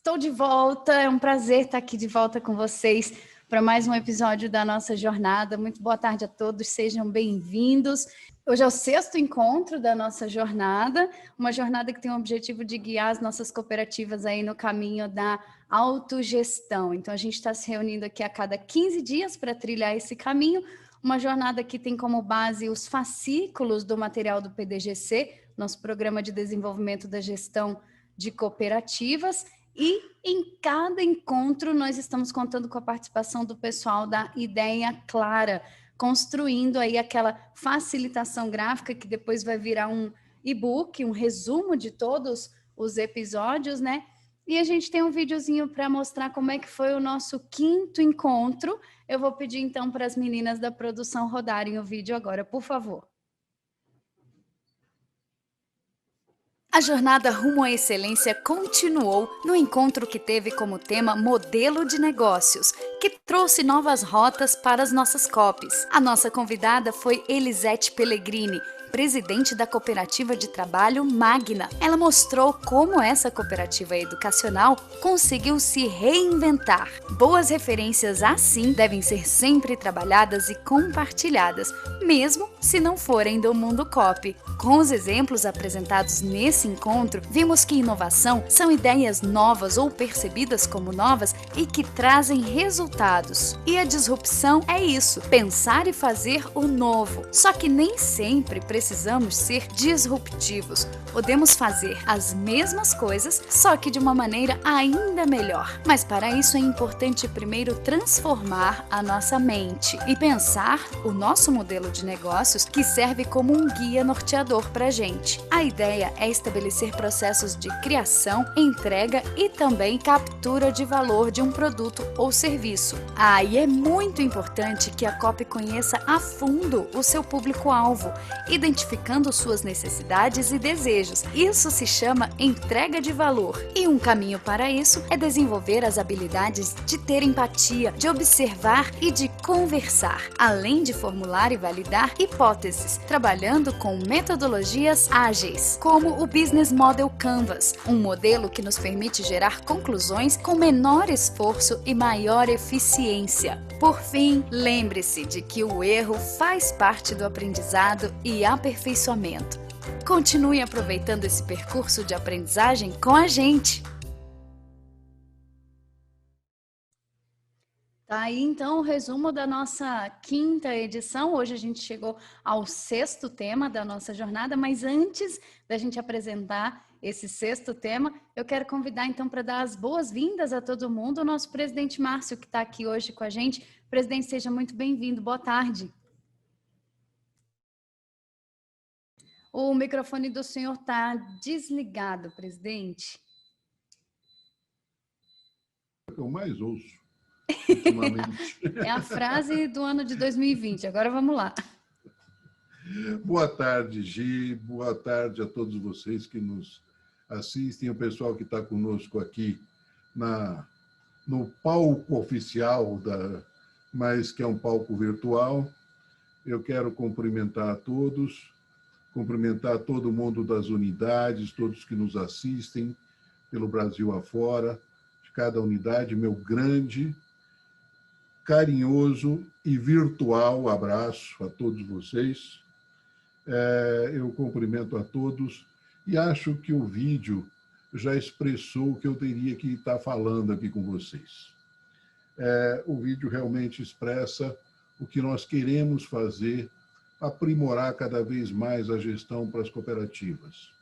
Estou de volta, é um prazer estar aqui de volta com vocês para mais um episódio da nossa jornada. Muito boa tarde a todos, sejam bem-vindos. Hoje é o 6º encontro da nossa jornada, uma jornada que tem o objetivo de guiar as nossas cooperativas aí no caminho da autogestão. Então, a gente está se reunindo aqui a cada 15 dias para trilhar esse caminho, uma jornada que tem como base os fascículos do material do PDGC, nosso Programa de Desenvolvimento da Gestão de Cooperativas, e em cada encontro nós estamos contando com a participação do pessoal da Ideia Clara, construindo aí aquela facilitação gráfica que depois vai virar um e-book, um resumo de todos os episódios, né? E a gente tem um videozinho para mostrar como é que foi o nosso 5º encontro. Eu vou pedir então para as meninas da produção rodarem o vídeo agora, por favor. A jornada rumo à excelência continuou no encontro que teve como tema Modelo de Negócios, que trouxe novas rotas para as nossas COPs. A nossa convidada foi Elisete Pellegrini, presidente da cooperativa de trabalho Magna. Ela mostrou como essa cooperativa educacional conseguiu se reinventar. Boas referências assim devem ser sempre trabalhadas e compartilhadas, mesmo se não forem do mundo COP. Com os exemplos apresentados nesse encontro, vimos que inovação são ideias novas ou percebidas como novas e que trazem resultados. E a disrupção é isso, pensar e fazer o novo. Só que nem sempre precisamos ser disruptivos. Podemos fazer as mesmas coisas, só que de uma maneira ainda melhor. Mas para isso é importante primeiro transformar a nossa mente e pensar o nosso modelo de negócios que serve como um guia norteador para a gente. A ideia é estabelecer processos de criação, entrega e também captura de valor de um produto ou serviço. E é muito importante que a COP conheça a fundo o seu público-alvo, identificando suas necessidades e desejos. Isso se chama entrega de valor. E um caminho para isso é desenvolver as habilidades de ter empatia, de observar e de conversar, além de formular e validar hipóteses, trabalhando com metodologias ágeis, como o Business Model Canvas, um modelo que nos permite gerar conclusões com menor esforço e maior eficiência. Por fim, lembre-se de que o erro faz parte do aprendizado e aperfeiçoamento. Continue aproveitando esse percurso de aprendizagem com a gente! Tá aí então o resumo da nossa 5ª edição. Hoje a gente chegou ao 6º tema da nossa jornada, mas antes da gente apresentar esse 6º tema, eu quero convidar então para dar as boas-vindas a todo mundo o nosso presidente Márcio, que está aqui hoje com a gente. Presidente, seja muito bem-vindo. Boa tarde. O microfone do senhor está desligado, presidente. Eu mais ouço ultimamente. É a frase do ano de 2020. Agora vamos lá. Boa tarde, Gi. Boa tarde a todos vocês que nos assistem, o pessoal que está conosco aqui no palco oficial, mas que é um palco virtual. Eu quero cumprimentar a todos, cumprimentar todo mundo das unidades, todos que nos assistem pelo Brasil afora, de cada unidade, meu grande, carinhoso e virtual abraço a todos vocês. Eu cumprimento a todos e acho que o vídeo já expressou o que eu teria que estar falando aqui com vocês. O vídeo realmente expressa o que nós queremos fazer, aprimorar cada vez mais a gestão para as cooperativas.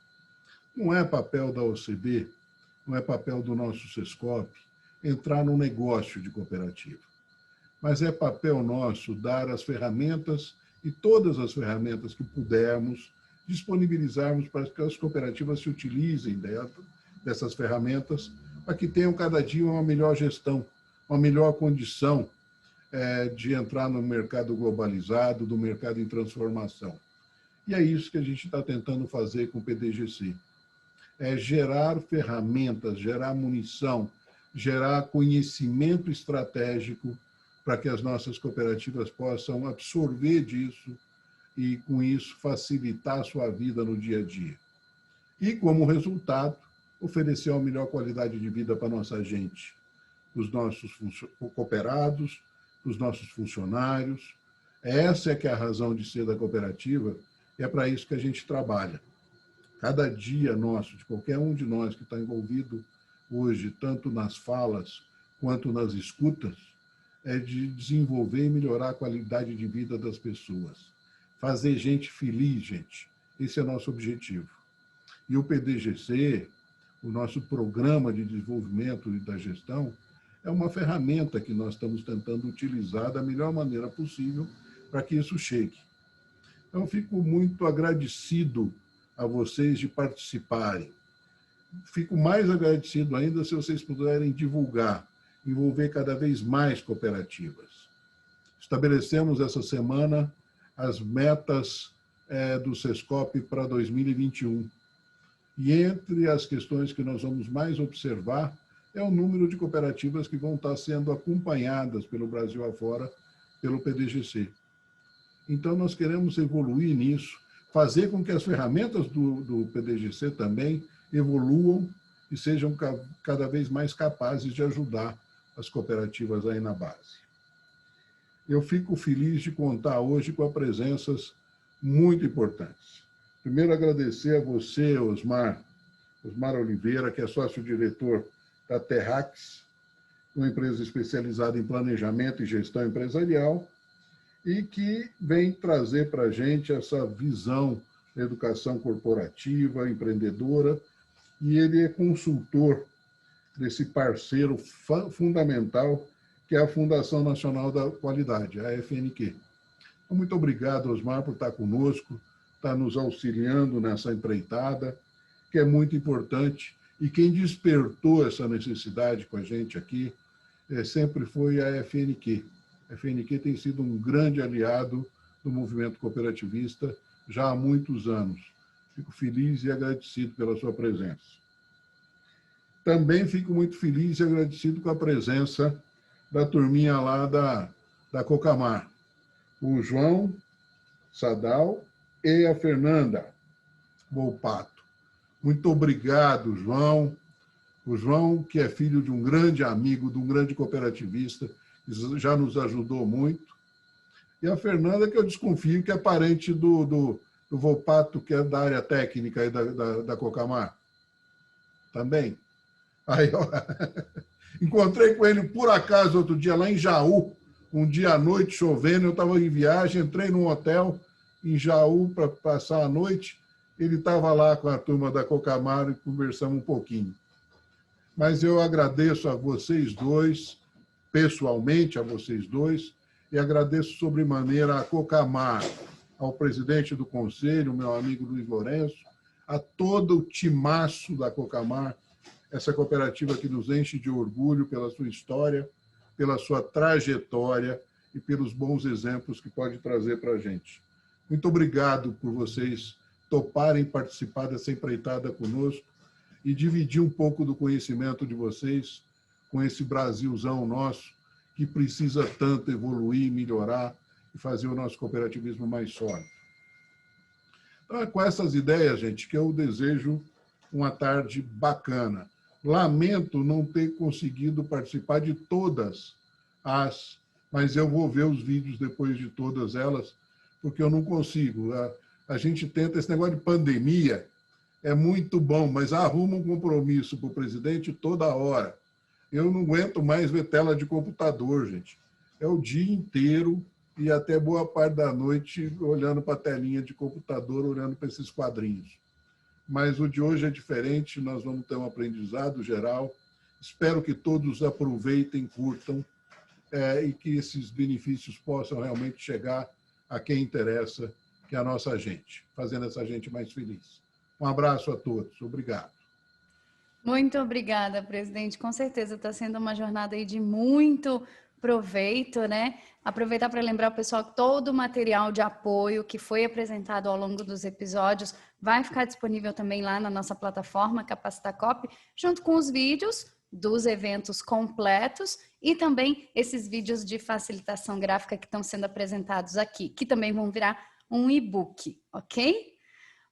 Não é papel da OCB, não é papel do nosso Sescop entrar no negócio de cooperativa, mas é papel nosso dar as ferramentas e todas as ferramentas que pudermos disponibilizarmos para que as cooperativas se utilizem dessas ferramentas para que tenham cada dia uma melhor gestão, uma melhor condição de entrar no mercado globalizado, do mercado em transformação. E é isso que a gente está tentando fazer com o PDGC. É gerar ferramentas, gerar munição, gerar conhecimento estratégico para que as nossas cooperativas possam absorver disso e, com isso, facilitar a sua vida no dia a dia. E, como resultado, oferecer uma melhor qualidade de vida para a nossa gente, os nossos cooperados, os nossos funcionários. Essa é que é a razão de ser da cooperativa, e é para isso que a gente trabalha. Cada dia nosso, de qualquer um de nós que está envolvido hoje, tanto nas falas quanto nas escutas, é de desenvolver e melhorar a qualidade de vida das pessoas. Fazer gente feliz, gente. Esse é o nosso objetivo. E o PDGC, o nosso Programa de Desenvolvimento e da Gestão, é uma ferramenta que nós estamos tentando utilizar da melhor maneira possível para que isso chegue. Então, fico muito agradecido a vocês de participarem. Fico mais agradecido ainda se vocês puderem divulgar, envolver cada vez mais cooperativas. Estabelecemos essa semana as metas do Sescop para 2021. E entre as questões que nós vamos mais observar é o número de cooperativas que vão estar sendo acompanhadas pelo Brasil afora, pelo PDGC. Então, nós queremos evoluir nisso, fazer com que as ferramentas do PDGC também evoluam e sejam cada vez mais capazes de ajudar as cooperativas aí na base. Eu fico feliz de contar hoje com presenças muito importantes. Primeiro, agradecer a você, Osmar Oliveira, que é sócio-diretor da Terrax, uma empresa especializada em planejamento e gestão empresarial, e que vem trazer para a gente essa visão da educação corporativa, empreendedora, e ele é consultor desse parceiro fundamental, que é a Fundação Nacional da Qualidade, a FNQ. Então, muito obrigado, Osmar, por estar conosco, estar nos auxiliando nessa empreitada, que é muito importante, e quem despertou essa necessidade com a gente aqui sempre foi a FNQ. A FNQ tem sido um grande aliado do movimento cooperativista já há muitos anos. Fico feliz e agradecido pela sua presença. Também fico muito feliz e agradecido com a presença da turminha lá da Cocamar, o João Sadal e a Fernanda Volpato. Muito obrigado, João. O João, que é filho de um grande amigo, de um grande cooperativista, já nos ajudou muito. E a Fernanda, que eu desconfio que é parente do Volpato, que é da área técnica aí da Cocamar. Também. Aí, ó, encontrei com ele, por acaso, outro dia, lá em Jaú, um dia à noite, chovendo, eu estava em viagem, entrei num hotel em Jaú para passar a noite, ele estava lá com a turma da Cocamar e conversamos um pouquinho. Mas eu agradeço a vocês dois, pessoalmente a vocês dois, e agradeço sobremaneira a Cocamar, ao presidente do conselho, meu amigo Luiz Lourenço, a todo o timaço da Cocamar, essa cooperativa que nos enche de orgulho pela sua história, pela sua trajetória e pelos bons exemplos que pode trazer para a gente. Muito obrigado por vocês toparem participar dessa empreitada conosco e dividir um pouco do conhecimento de vocês com esse Brasilzão nosso, que precisa tanto evoluir, melhorar e fazer o nosso cooperativismo mais sólido. Então, é com essas ideias, gente, que eu desejo uma tarde bacana. Lamento não ter conseguido participar de todas mas eu vou ver os vídeos depois de todas elas, porque eu não consigo. A gente tenta, esse negócio de pandemia é muito bom, mas arruma um compromisso para o presidente toda hora. Eu não aguento mais ver tela de computador, gente. É o dia inteiro e até boa parte da noite olhando para a telinha de computador, olhando para esses quadrinhos. Mas o de hoje é diferente, nós vamos ter um aprendizado geral. Espero que todos aproveitem, curtam, e que esses benefícios possam realmente chegar a quem interessa, que é a nossa gente, fazendo essa gente mais feliz. Um abraço a todos. Obrigado. Muito obrigada, presidente. Com certeza está sendo uma jornada aí de muito proveito, né? Aproveitar para lembrar o pessoal que todo o material de apoio que foi apresentado ao longo dos episódios vai ficar disponível também lá na nossa plataforma Capacita Cop, junto com os vídeos dos eventos completos e também esses vídeos de facilitação gráfica que estão sendo apresentados aqui, que também vão virar um e-book, ok?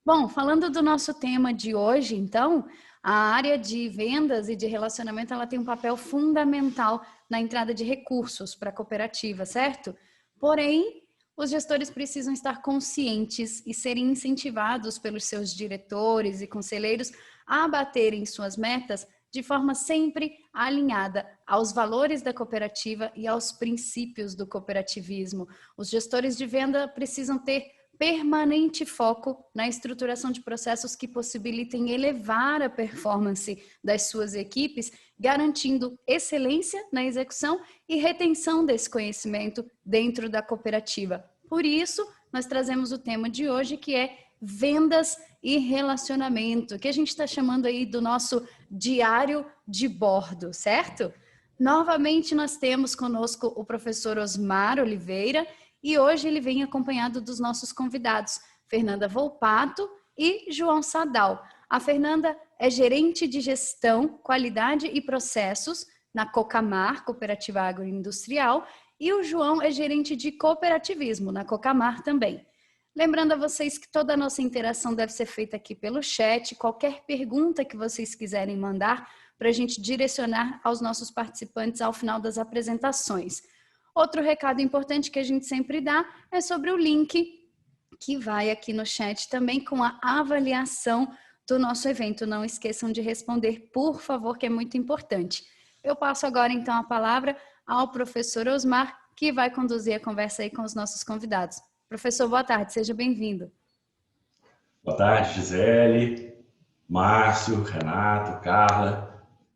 Bom, falando do nosso tema de hoje, então, a área de vendas e de relacionamento, ela tem um papel fundamental na entrada de recursos para a cooperativa, certo? Porém, os gestores precisam estar conscientes e serem incentivados pelos seus diretores e conselheiros a baterem suas metas de forma sempre alinhada aos valores da cooperativa e aos princípios do cooperativismo. Os gestores de venda precisam ter permanente foco na estruturação de processos que possibilitem elevar a performance das suas equipes, garantindo excelência na execução e retenção desse conhecimento dentro da cooperativa. Por isso, nós trazemos o tema de hoje, que é vendas e relacionamento, que a gente está chamando aí do nosso diário de bordo, certo? Novamente, nós temos conosco o professor Osmar Oliveira, e hoje ele vem acompanhado dos nossos convidados, Fernanda Volpato e João Sadal. A Fernanda é gerente de gestão, qualidade e processos na Cocamar, Cooperativa Agroindustrial, e o João é gerente de cooperativismo na Cocamar também. Lembrando a vocês que toda a nossa interação deve ser feita aqui pelo chat, qualquer pergunta que vocês quiserem mandar para a gente direcionar aos nossos participantes ao final das apresentações. Outro recado importante que a gente sempre dá é sobre o link que vai aqui no chat também com a avaliação do nosso evento. Não esqueçam de responder, por favor, que é muito importante. Eu passo agora, então, a palavra ao professor Osmar, que vai conduzir a conversa aí com os nossos convidados. Professor, boa tarde, seja bem-vindo. Boa tarde, Gisele, Márcio, Renato, Carla,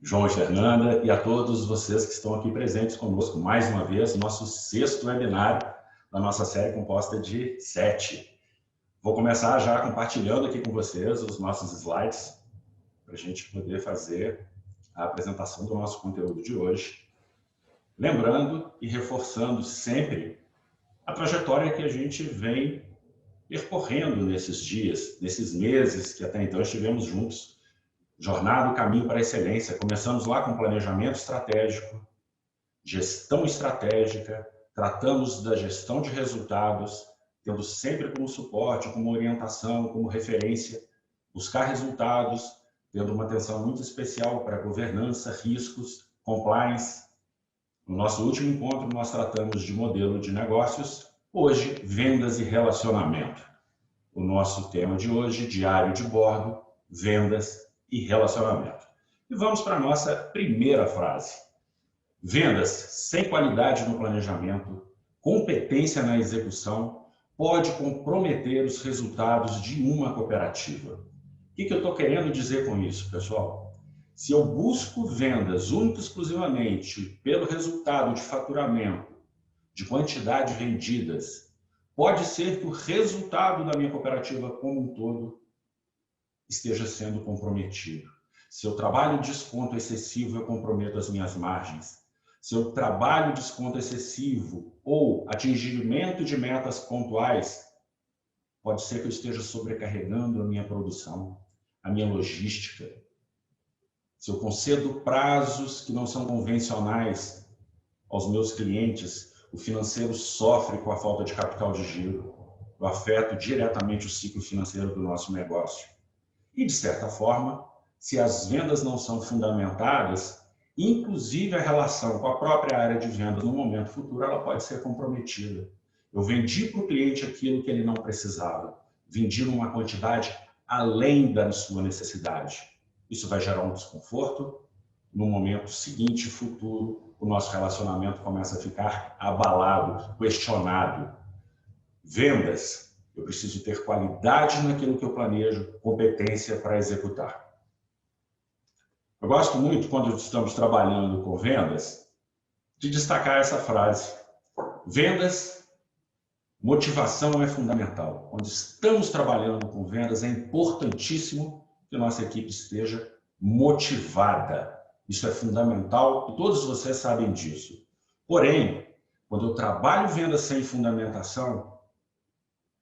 João e Fernanda, e a todos vocês que estão aqui presentes conosco mais uma vez, nosso 6º webinário da nossa série composta de 7. Vou começar já compartilhando aqui com vocês os nossos slides, para a gente poder fazer a apresentação do nosso conteúdo de hoje. Lembrando e reforçando sempre a trajetória que a gente vem percorrendo nesses dias, nesses meses que até então estivemos juntos. Jornada do caminho para a excelência. Começamos lá com planejamento estratégico, gestão estratégica, tratamos da gestão de resultados, tendo sempre como suporte, como orientação, como referência, buscar resultados, tendo uma atenção muito especial para governança, riscos, compliance. No nosso último encontro, nós tratamos de modelo de negócios, hoje, vendas e relacionamento. O nosso tema de hoje, diário de bordo, vendas e relacionamento. E vamos para a nossa primeira frase. Vendas sem qualidade no planejamento, competência na execução, pode comprometer os resultados de uma cooperativa. O que eu estou querendo dizer com isso, pessoal? Se eu busco vendas única e exclusivamente pelo resultado de faturamento, de quantidade vendidas, pode ser que o resultado da minha cooperativa como um todo esteja sendo comprometido. Se eu trabalho desconto excessivo, eu comprometo as minhas margens. Se eu trabalho desconto excessivo ou atingimento de metas pontuais, pode ser que eu esteja sobrecarregando a minha produção, a minha logística. Se eu concedo prazos que não são convencionais aos meus clientes, o financeiro sofre com a falta de capital de giro. Eu afeto diretamente o ciclo financeiro do nosso negócio. E, de certa forma, se as vendas não são fundamentadas, inclusive a relação com a própria área de vendas no momento futuro, ela pode ser comprometida. Eu vendi para o cliente aquilo que ele não precisava, vendi numa quantidade além da sua necessidade. Isso vai gerar um desconforto. No momento seguinte, futuro, o nosso relacionamento começa a ficar abalado, questionado. Vendas. Eu preciso ter qualidade naquilo que eu planejo, competência para executar. Eu gosto muito, quando estamos trabalhando com vendas, de destacar essa frase. Vendas, motivação é fundamental. Quando estamos trabalhando com vendas, é importantíssimo que nossa equipe esteja motivada. Isso é fundamental e todos vocês sabem disso. Porém, quando eu trabalho vendas sem fundamentação,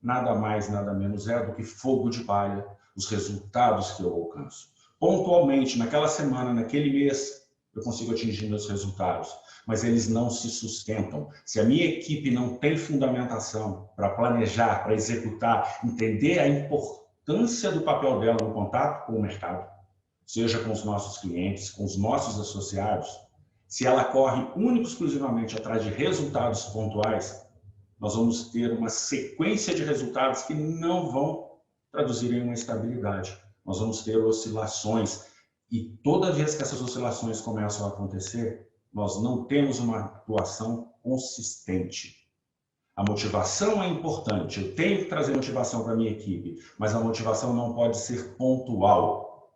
nada mais, nada menos é do que fogo de palha os resultados que eu alcanço. Pontualmente, naquela semana, naquele mês, eu consigo atingir meus resultados, mas eles não se sustentam. Se a minha equipe não tem fundamentação para planejar, para executar, entender importância do papel dela no contato com o mercado, seja com os nossos clientes, com os nossos associados, se ela corre única e exclusivamente atrás de resultados pontuais, nós vamos ter uma sequência de resultados que não vão traduzir em uma estabilidade. Nós vamos ter oscilações e toda vez que essas oscilações começam a acontecer, nós não temos uma atuação consistente. A motivação é importante, eu tenho que trazer motivação para a minha equipe, mas a motivação não pode ser pontual,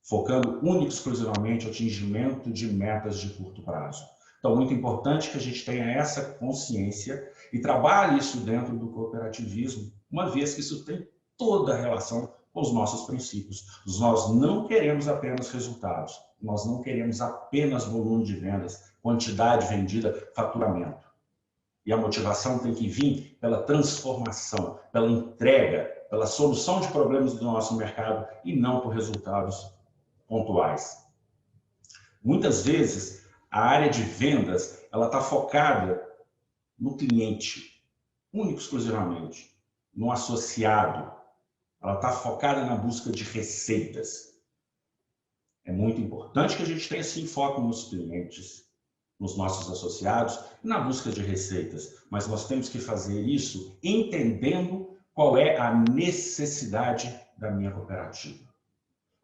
focando única e exclusivamente no atingimento de metas de curto prazo. Então, muito importante que a gente tenha essa consciência e trabalhe isso dentro do cooperativismo, uma vez que isso tem toda a relação com os nossos princípios. Nós não queremos apenas resultados, nós não queremos apenas volume de vendas, quantidade vendida, faturamento. E a motivação tem que vir pela transformação, pela entrega, pela solução de problemas do nosso mercado e não por resultados pontuais. Muitas vezes, a área de vendas ela está focada no cliente, único e exclusivamente, no associado. Ela está focada na busca de receitas. É muito importante que a gente tenha esse foco nos clientes, nos nossos associados, na busca de receitas. Mas nós temos que fazer isso entendendo qual é a necessidade da minha cooperativa.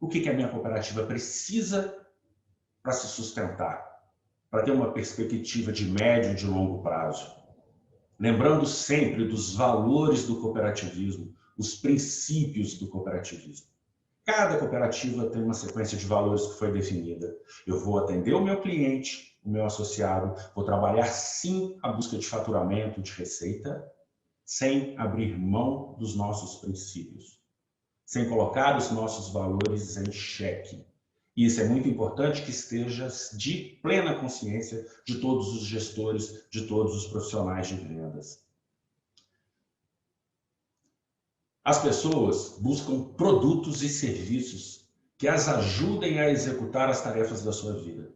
O que a minha cooperativa precisa para se sustentar, para ter uma perspectiva de médio e de longo prazo. Lembrando sempre dos valores do cooperativismo, os princípios do cooperativismo. Cada cooperativa tem uma sequência de valores que foi definida. Eu vou atender o meu cliente, o meu associado, vou trabalhar sim a busca de faturamento, de receita, sem abrir mão dos nossos princípios, sem colocar os nossos valores em xeque. E isso é muito importante que esteja de plena consciência de todos os gestores, de todos os profissionais de vendas. As pessoas buscam produtos e serviços que as ajudem a executar as tarefas da sua vida.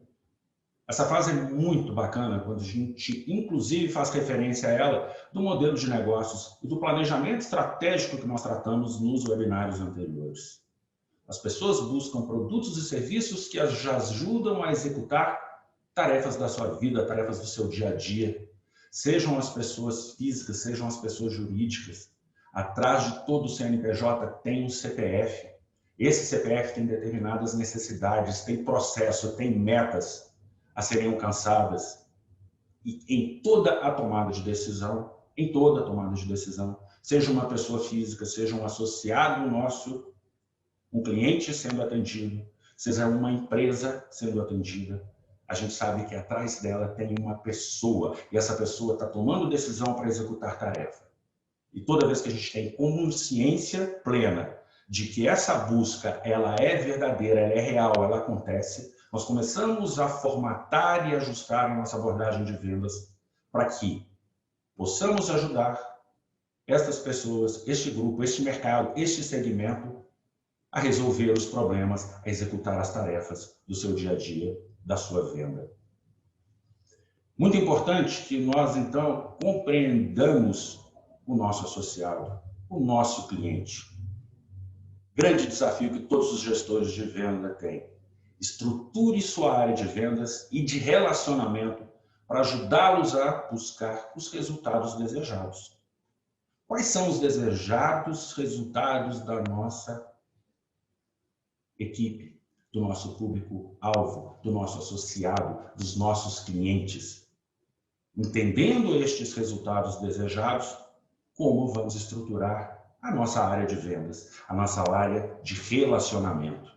Essa frase é muito bacana quando a gente, inclusive, faz referência a ela do modelo de negócios e do planejamento estratégico que nós tratamos nos webinários anteriores. As pessoas buscam produtos e serviços que as ajudam a executar tarefas da sua vida, tarefas do seu dia a dia. Sejam as pessoas físicas, sejam as pessoas jurídicas. Atrás de todo o CNPJ tem um CPF. Esse CPF tem determinadas necessidades, tem processo, tem metas a serem alcançadas. E em toda a tomada de decisão, seja uma pessoa física, seja um associado nosso, um cliente sendo atendido, seja uma empresa sendo atendida, a gente sabe que atrás dela tem uma pessoa, e essa pessoa está tomando decisão para executar tarefa. E toda vez que a gente tem consciência plena de que essa busca ela é verdadeira, ela é real, ela acontece, nós começamos a formatar e ajustar a nossa abordagem de vendas para que possamos ajudar estas pessoas, este grupo, este mercado, este segmento a resolver os problemas, a executar as tarefas do seu dia a dia, da sua venda. Muito importante que nós, então, compreendamos o nosso associado, o nosso cliente. Grande desafio que todos os gestores de venda têm. Estruture sua área de vendas e de relacionamento para ajudá-los a buscar os resultados desejados. Quais são os desejados resultados da nossa equipe, do nosso público-alvo, do nosso associado, dos nossos clientes? Entendendo estes resultados desejados, como vamos estruturar a nossa área de vendas, a nossa área de relacionamento.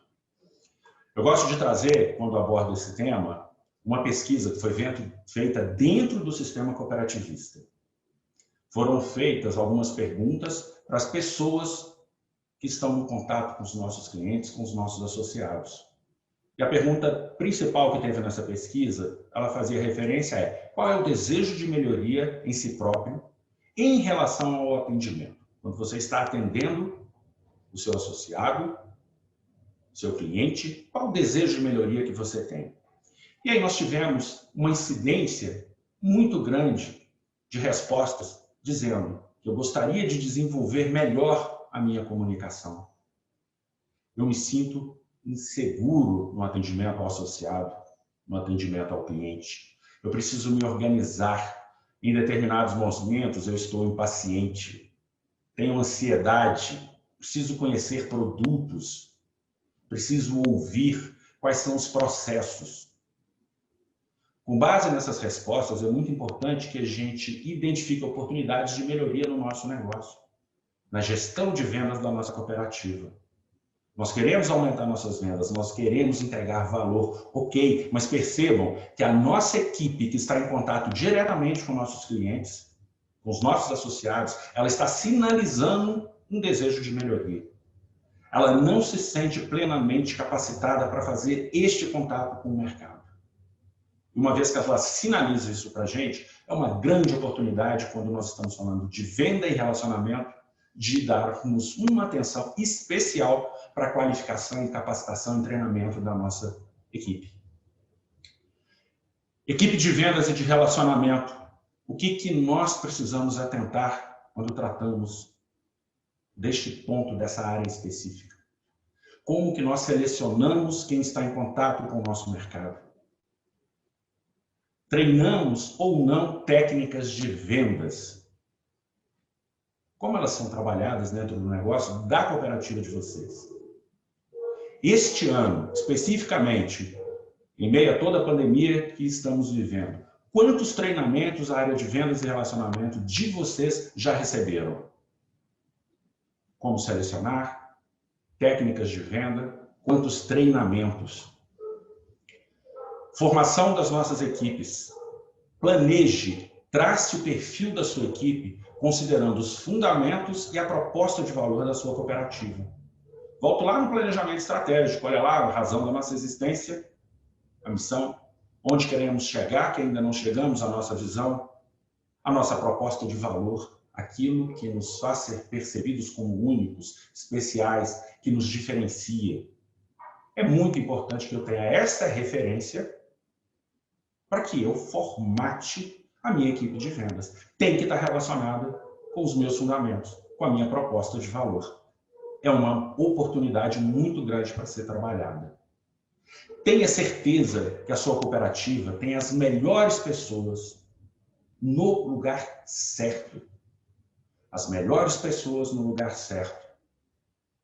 Eu gosto de trazer, quando abordo esse tema, uma pesquisa que foi feita dentro do sistema cooperativista. Foram feitas algumas perguntas para as pessoas que estão no contato com os nossos clientes, com os nossos associados. E a pergunta principal que teve nessa pesquisa, ela fazia referência a qual é o desejo de melhoria em si próprio em relação ao atendimento. Quando você está atendendo o seu associado, seu cliente, qual o desejo de melhoria que você tem? E aí nós tivemos uma incidência muito grande de respostas dizendo que eu gostaria de desenvolver melhor a minha comunicação. Eu me sinto inseguro no atendimento ao associado, no atendimento ao cliente. Eu preciso me organizar. Em determinados momentos eu estou impaciente, tenho ansiedade, preciso conhecer produtos, preciso ouvir quais são os processos. Com base nessas respostas, é muito importante que a gente identifique oportunidades de melhoria no nosso negócio, na gestão de vendas da nossa cooperativa. Nós queremos aumentar nossas vendas, nós queremos entregar valor, ok, mas percebam que a nossa equipe que está em contato diretamente com nossos clientes, com os nossos associados, ela está sinalizando um desejo de melhoria. Ela não se sente plenamente capacitada para fazer este contato com o mercado. Uma vez que ela sinaliza isso para a gente, é uma grande oportunidade quando nós estamos falando de venda e relacionamento, de darmos uma atenção especial para a qualificação e capacitação e treinamento da nossa equipe. Equipe de vendas e de relacionamento. O que nós precisamos atentar quando tratamos deste ponto, dessa área específica? Como que nós selecionamos quem está em contato com o nosso mercado? Treinamos ou não técnicas de vendas? Como elas são trabalhadas dentro do negócio da cooperativa de vocês? Este ano, especificamente, em meio a toda a pandemia que estamos vivendo, quantos treinamentos a área de vendas e relacionamento de vocês já receberam? Como selecionar? Técnicas de venda? Quantos treinamentos? Formação das nossas equipes. Planeje, trace o perfil da sua equipe, considerando os fundamentos e a proposta de valor da sua cooperativa. Volto lá no planejamento estratégico, olha lá a razão da nossa existência, a missão, onde queremos chegar, que ainda não chegamos, a nossa visão, a nossa proposta de valor, aquilo que nos faz ser percebidos como únicos, especiais, que nos diferencia. É muito importante que eu tenha essa referência para que eu formate a minha equipe de vendas. Tem que estar relacionada com os meus fundamentos, com a minha proposta de valor. É uma oportunidade muito grande para ser trabalhada. Tenha certeza que a sua cooperativa tem as melhores pessoas no lugar certo. As melhores pessoas no lugar certo.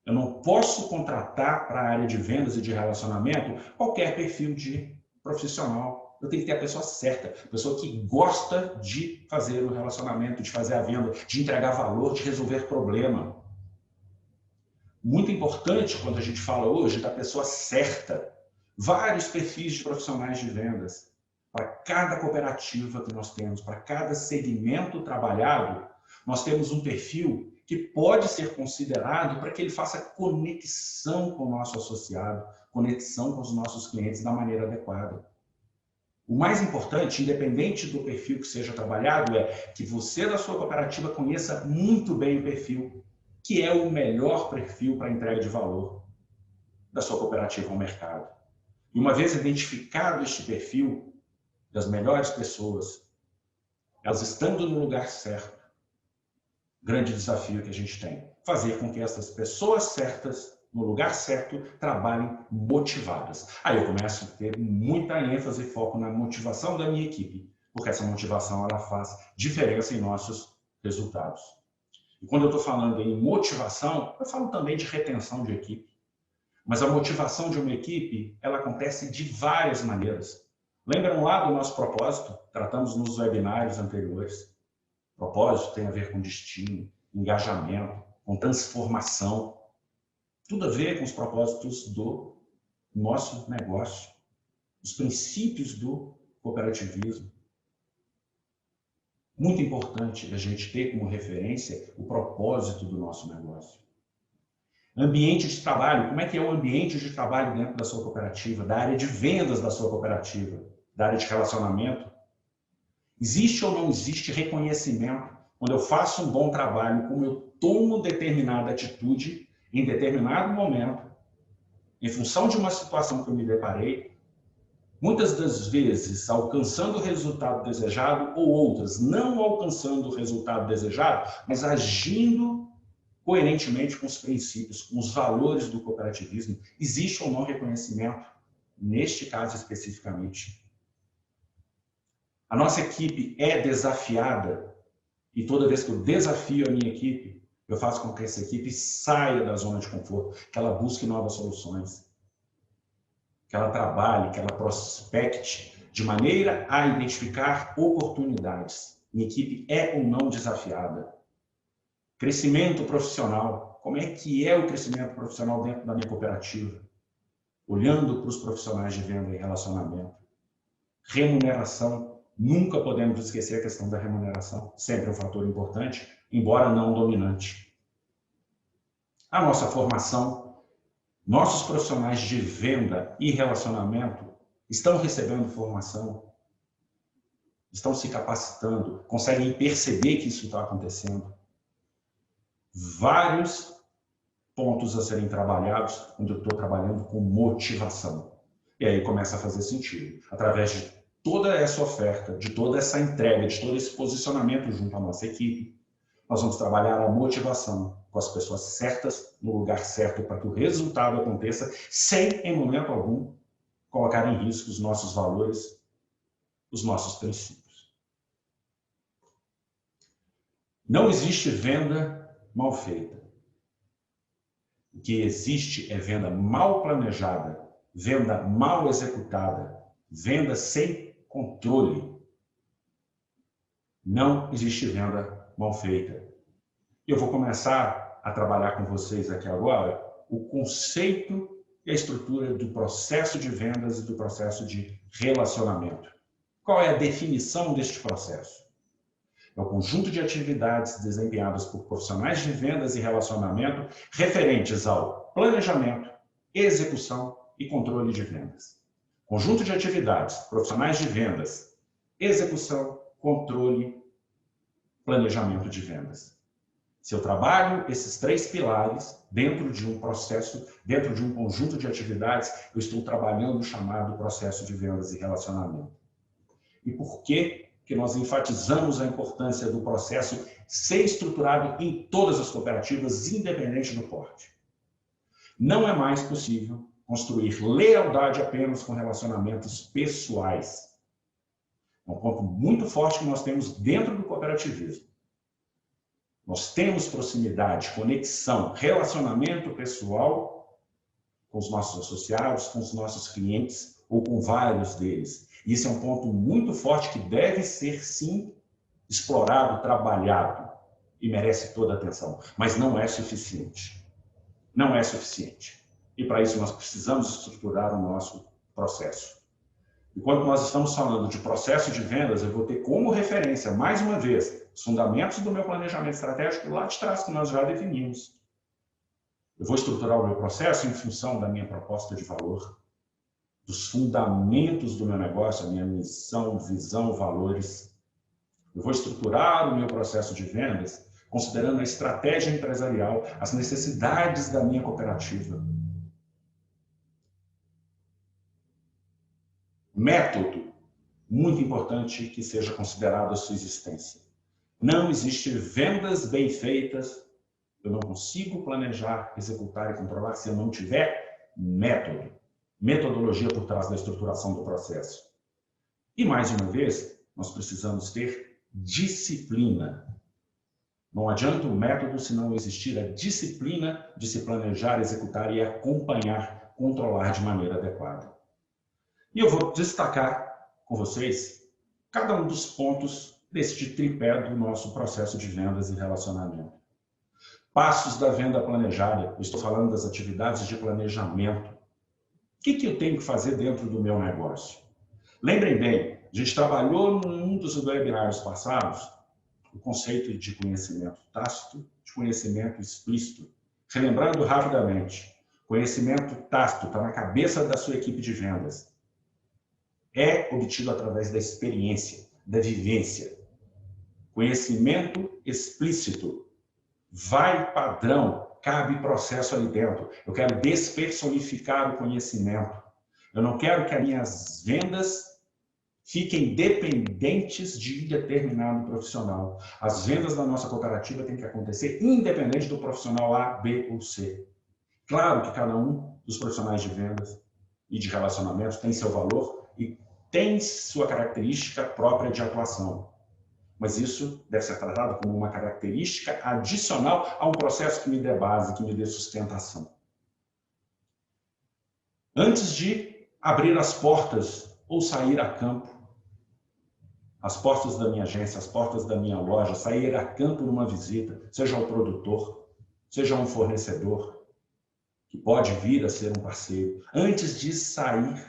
Eu não posso contratar para a área de vendas e de relacionamento qualquer perfil de profissional. Eu tenho que ter a pessoa certa, a pessoa que gosta de fazer o relacionamento, de fazer a venda, de entregar valor, de resolver problema. Muito importante quando a gente fala hoje da pessoa certa. Vários perfis de profissionais de vendas. Para cada cooperativa que nós temos, para cada segmento trabalhado, nós temos um perfil que pode ser considerado para que ele faça conexão com o nosso associado, conexão com os nossos clientes da maneira adequada. O mais importante, independente do perfil que seja trabalhado, é que você da sua cooperativa conheça muito bem o perfil, que é o melhor perfil para entrega de valor da sua cooperativa ao mercado. E uma vez identificado este perfil das melhores pessoas, elas estando no lugar certo, grande desafio que a gente tem, fazer com que essas pessoas certas, no lugar certo, trabalhem motivadas. Aí eu começo a ter muita ênfase e foco na motivação da minha equipe, porque essa motivação ela faz diferença em nossos resultados. E quando eu estou falando em motivação, eu falo também de retenção de equipe. Mas a motivação de uma equipe, ela acontece de várias maneiras. Lembram lá do nosso propósito? Tratamos nos webinários anteriores. Propósito tem a ver com destino, engajamento, com transformação. Tudo a ver com os propósitos do nosso negócio, os princípios do cooperativismo. Muito importante a gente ter como referência o propósito do nosso negócio. Ambiente de trabalho. Como é que é o ambiente de trabalho dentro da sua cooperativa, da área de vendas da sua cooperativa, da área de relacionamento? Existe ou não existe reconhecimento quando eu faço um bom trabalho, como eu tomo determinada atitude em determinado momento, em função de uma situação que eu me deparei, muitas das vezes alcançando o resultado desejado ou outras não alcançando o resultado desejado, mas agindo coerentemente com os princípios, com os valores do cooperativismo, existe ou não reconhecimento, neste caso especificamente. A nossa equipe é desafiada, e toda vez que eu desafio a minha equipe, eu faço com que essa equipe saia da zona de conforto, que ela busque novas soluções, que ela trabalhe, que ela prospecte, de maneira a identificar oportunidades. Minha equipe é ou não desafiada. Crescimento profissional. Como é que é o crescimento profissional dentro da minha cooperativa? Olhando para os profissionais de venda e relacionamento. Remuneração. Nunca podemos esquecer a questão da remuneração. Sempre um fator importante, embora não dominante. A nossa formação. Nossos profissionais de venda e relacionamento estão recebendo formação, estão se capacitando, conseguem perceber que isso está acontecendo. Vários pontos a serem trabalhados quando eu estou trabalhando com motivação. E aí começa a fazer sentido. Através de toda essa oferta, de toda essa entrega, de todo esse posicionamento junto à nossa equipe, nós vamos trabalhar a motivação com as pessoas certas, no lugar certo, para que o resultado aconteça, sem, em momento algum, colocar em risco os nossos valores, os nossos princípios. Não existe venda mal feita. O que existe é venda mal planejada, venda mal executada, venda sem controle. Não existe venda mal feita. E eu vou começar a trabalhar com vocês aqui agora o conceito e a estrutura do processo de vendas e do processo de relacionamento. Qual é a definição deste processo? É o conjunto de atividades desempenhadas por profissionais de vendas e relacionamento referentes ao planejamento, execução e controle de vendas. Conjunto de atividades, profissionais de vendas, execução, controle, planejamento de vendas. Se eu trabalho esses três pilares dentro de um processo, dentro de um conjunto de atividades, eu estou trabalhando o chamado processo de vendas e relacionamento. E por que nós enfatizamos a importância do processo ser estruturado em todas as cooperativas, independente do porte? Não é mais possível construir lealdade apenas com relacionamentos pessoais. É um ponto muito forte que nós temos dentro do cooperativismo. Nós temos proximidade, conexão, relacionamento pessoal com os nossos associados, com os nossos clientes ou com vários deles. Isso é um ponto muito forte que deve ser, sim, explorado, trabalhado e merece toda a atenção. Mas não é suficiente. Não é suficiente. E para isso nós precisamos estruturar o nosso processo. E quando nós estamos falando de processo de vendas, eu vou ter como referência, mais uma vez, os fundamentos do meu planejamento estratégico lá de trás, que nós já definimos. Eu vou estruturar o meu processo em função da minha proposta de valor, dos fundamentos do meu negócio, a minha missão, visão, valores. Eu vou estruturar o meu processo de vendas considerando a estratégia empresarial, as necessidades da minha cooperativa. Método, muito importante que seja considerado a sua existência. Não existe vendas bem feitas, eu não consigo planejar, executar e controlar se eu não tiver método, metodologia por trás da estruturação do processo. E mais uma vez, nós precisamos ter disciplina. Não adianta o método se não existir a disciplina de se planejar, executar e acompanhar, controlar de maneira adequada. E eu vou destacar com vocês cada um dos pontos deste tripé do nosso processo de vendas e relacionamento. Passos da venda planejada. Eu estou falando das atividades de planejamento. O que eu tenho que fazer dentro do meu negócio? Lembrem bem, a gente trabalhou num dos webinars passados o conceito de conhecimento tácito, de conhecimento explícito. Relembrando rapidamente, conhecimento tácito está na cabeça da sua equipe de vendas. É obtido através da experiência, da vivência. Conhecimento explícito. Vai padrão, cabe processo ali dentro. Eu quero despersonificar o conhecimento. Eu não quero que as minhas vendas fiquem dependentes de determinado profissional. As vendas da nossa cooperativa têm que acontecer independente do profissional A, B ou C. Claro que cada um dos profissionais de vendas e de relacionamento tem seu valor e tem sua característica própria de atuação. Mas isso deve ser tratado como uma característica adicional a um processo que me dê base, que me dê sustentação. Antes de abrir as portas ou sair a campo, as portas da minha agência, as portas da minha loja, sair a campo numa visita, seja um produtor, seja um fornecedor, que pode vir a ser um parceiro. Antes de sair,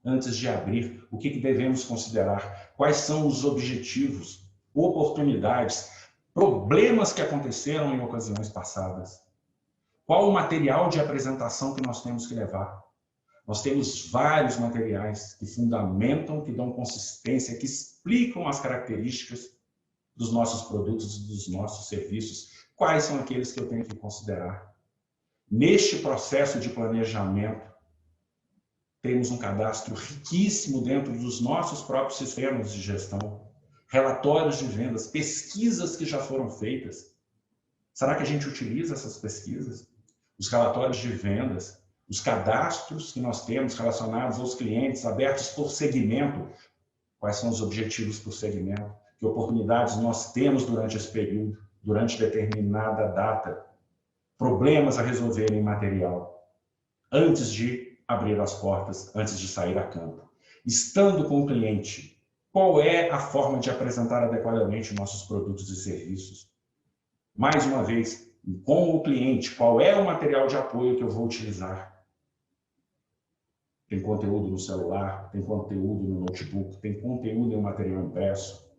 antes de abrir, o que devemos considerar? Quais são os objetivos, oportunidades, problemas que aconteceram em ocasiões passadas? Qual o material de apresentação que nós temos que levar? Nós temos vários materiais que fundamentam, que dão consistência, que explicam as características dos nossos produtos e dos nossos serviços. Quais são aqueles que eu tenho que considerar? Neste processo de planejamento, temos um cadastro riquíssimo dentro dos nossos próprios sistemas de gestão, relatórios de vendas, pesquisas que já foram feitas. Será que a gente utiliza essas pesquisas? Os relatórios de vendas, os cadastros que nós temos relacionados aos clientes, abertos por segmento. Quais são os objetivos por segmento? Que oportunidades nós temos durante esse período, durante determinada data? Problemas a resolver em material. Antes de abrir as portas, antes de sair a campo. Estando com o cliente, qual é a forma de apresentar adequadamente nossos produtos e serviços? Mais uma vez, com o cliente, qual é o material de apoio que eu vou utilizar? Tem conteúdo no celular, tem conteúdo no notebook, tem conteúdo em material impresso.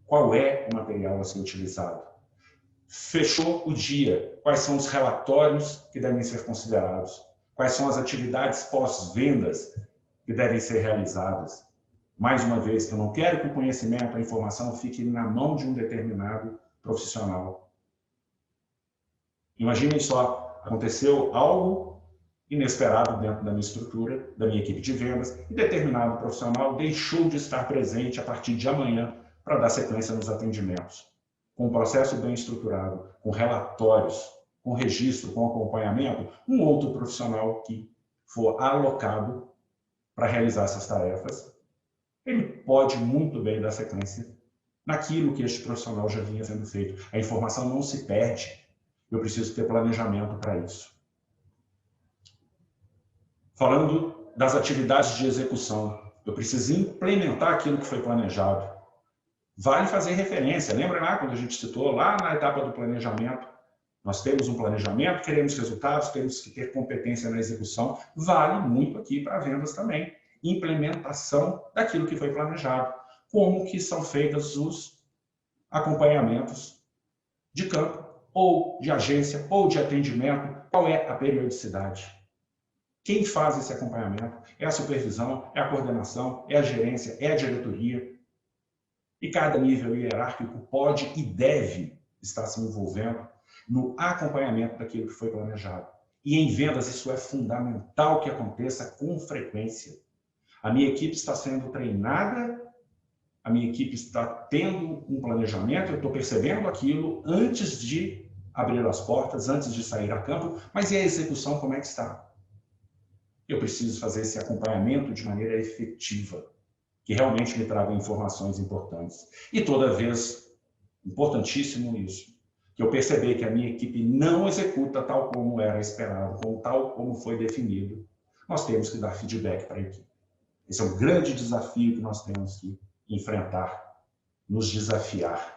Qual é o material a ser utilizado? Fechou o dia, quais são os relatórios que devem ser considerados? Quais são as atividades pós-vendas que devem ser realizadas? Mais uma vez, eu não quero que o conhecimento, a informação fique na mão de um determinado profissional. Imaginem só, aconteceu algo inesperado dentro da minha estrutura, da minha equipe de vendas, e determinado profissional deixou de estar presente a partir de amanhã para dar sequência nos atendimentos. Com um processo bem estruturado, com relatórios, com registro, com acompanhamento, um outro profissional que for alocado para realizar essas tarefas, ele pode muito bem dar sequência naquilo que este profissional já vinha sendo feito. A informação não se perde. Eu preciso ter planejamento para isso. Falando das atividades de execução, eu preciso implementar aquilo que foi planejado. Vale fazer referência. Lembra lá quando a gente citou lá na etapa do planejamento? Nós temos um planejamento, queremos resultados, temos que ter competência na execução. Vale muito aqui para vendas também. Implementação daquilo que foi planejado. Como que são feitos os acompanhamentos de campo, ou de agência, ou de atendimento. Qual é a periodicidade? Quem faz esse acompanhamento? É a supervisão, é a coordenação, é a gerência, é a diretoria. E cada nível hierárquico pode e deve estar se envolvendo no acompanhamento daquilo que foi planejado. E em vendas isso é fundamental que aconteça com frequência. A minha equipe está sendo treinada, a minha equipe está tendo um planejamento, eu estou percebendo aquilo antes de abrir as portas, antes de sair a campo, mas e a execução, como é que está? Eu preciso fazer esse acompanhamento de maneira efetiva, que realmente me traga informações importantes. E toda vez, importantíssimo isso, que eu perceber que a minha equipe não executa tal como era esperado, ou tal como foi definido, nós temos que dar feedback para a equipe. Esse é um grande desafio que nós temos que enfrentar, nos desafiar.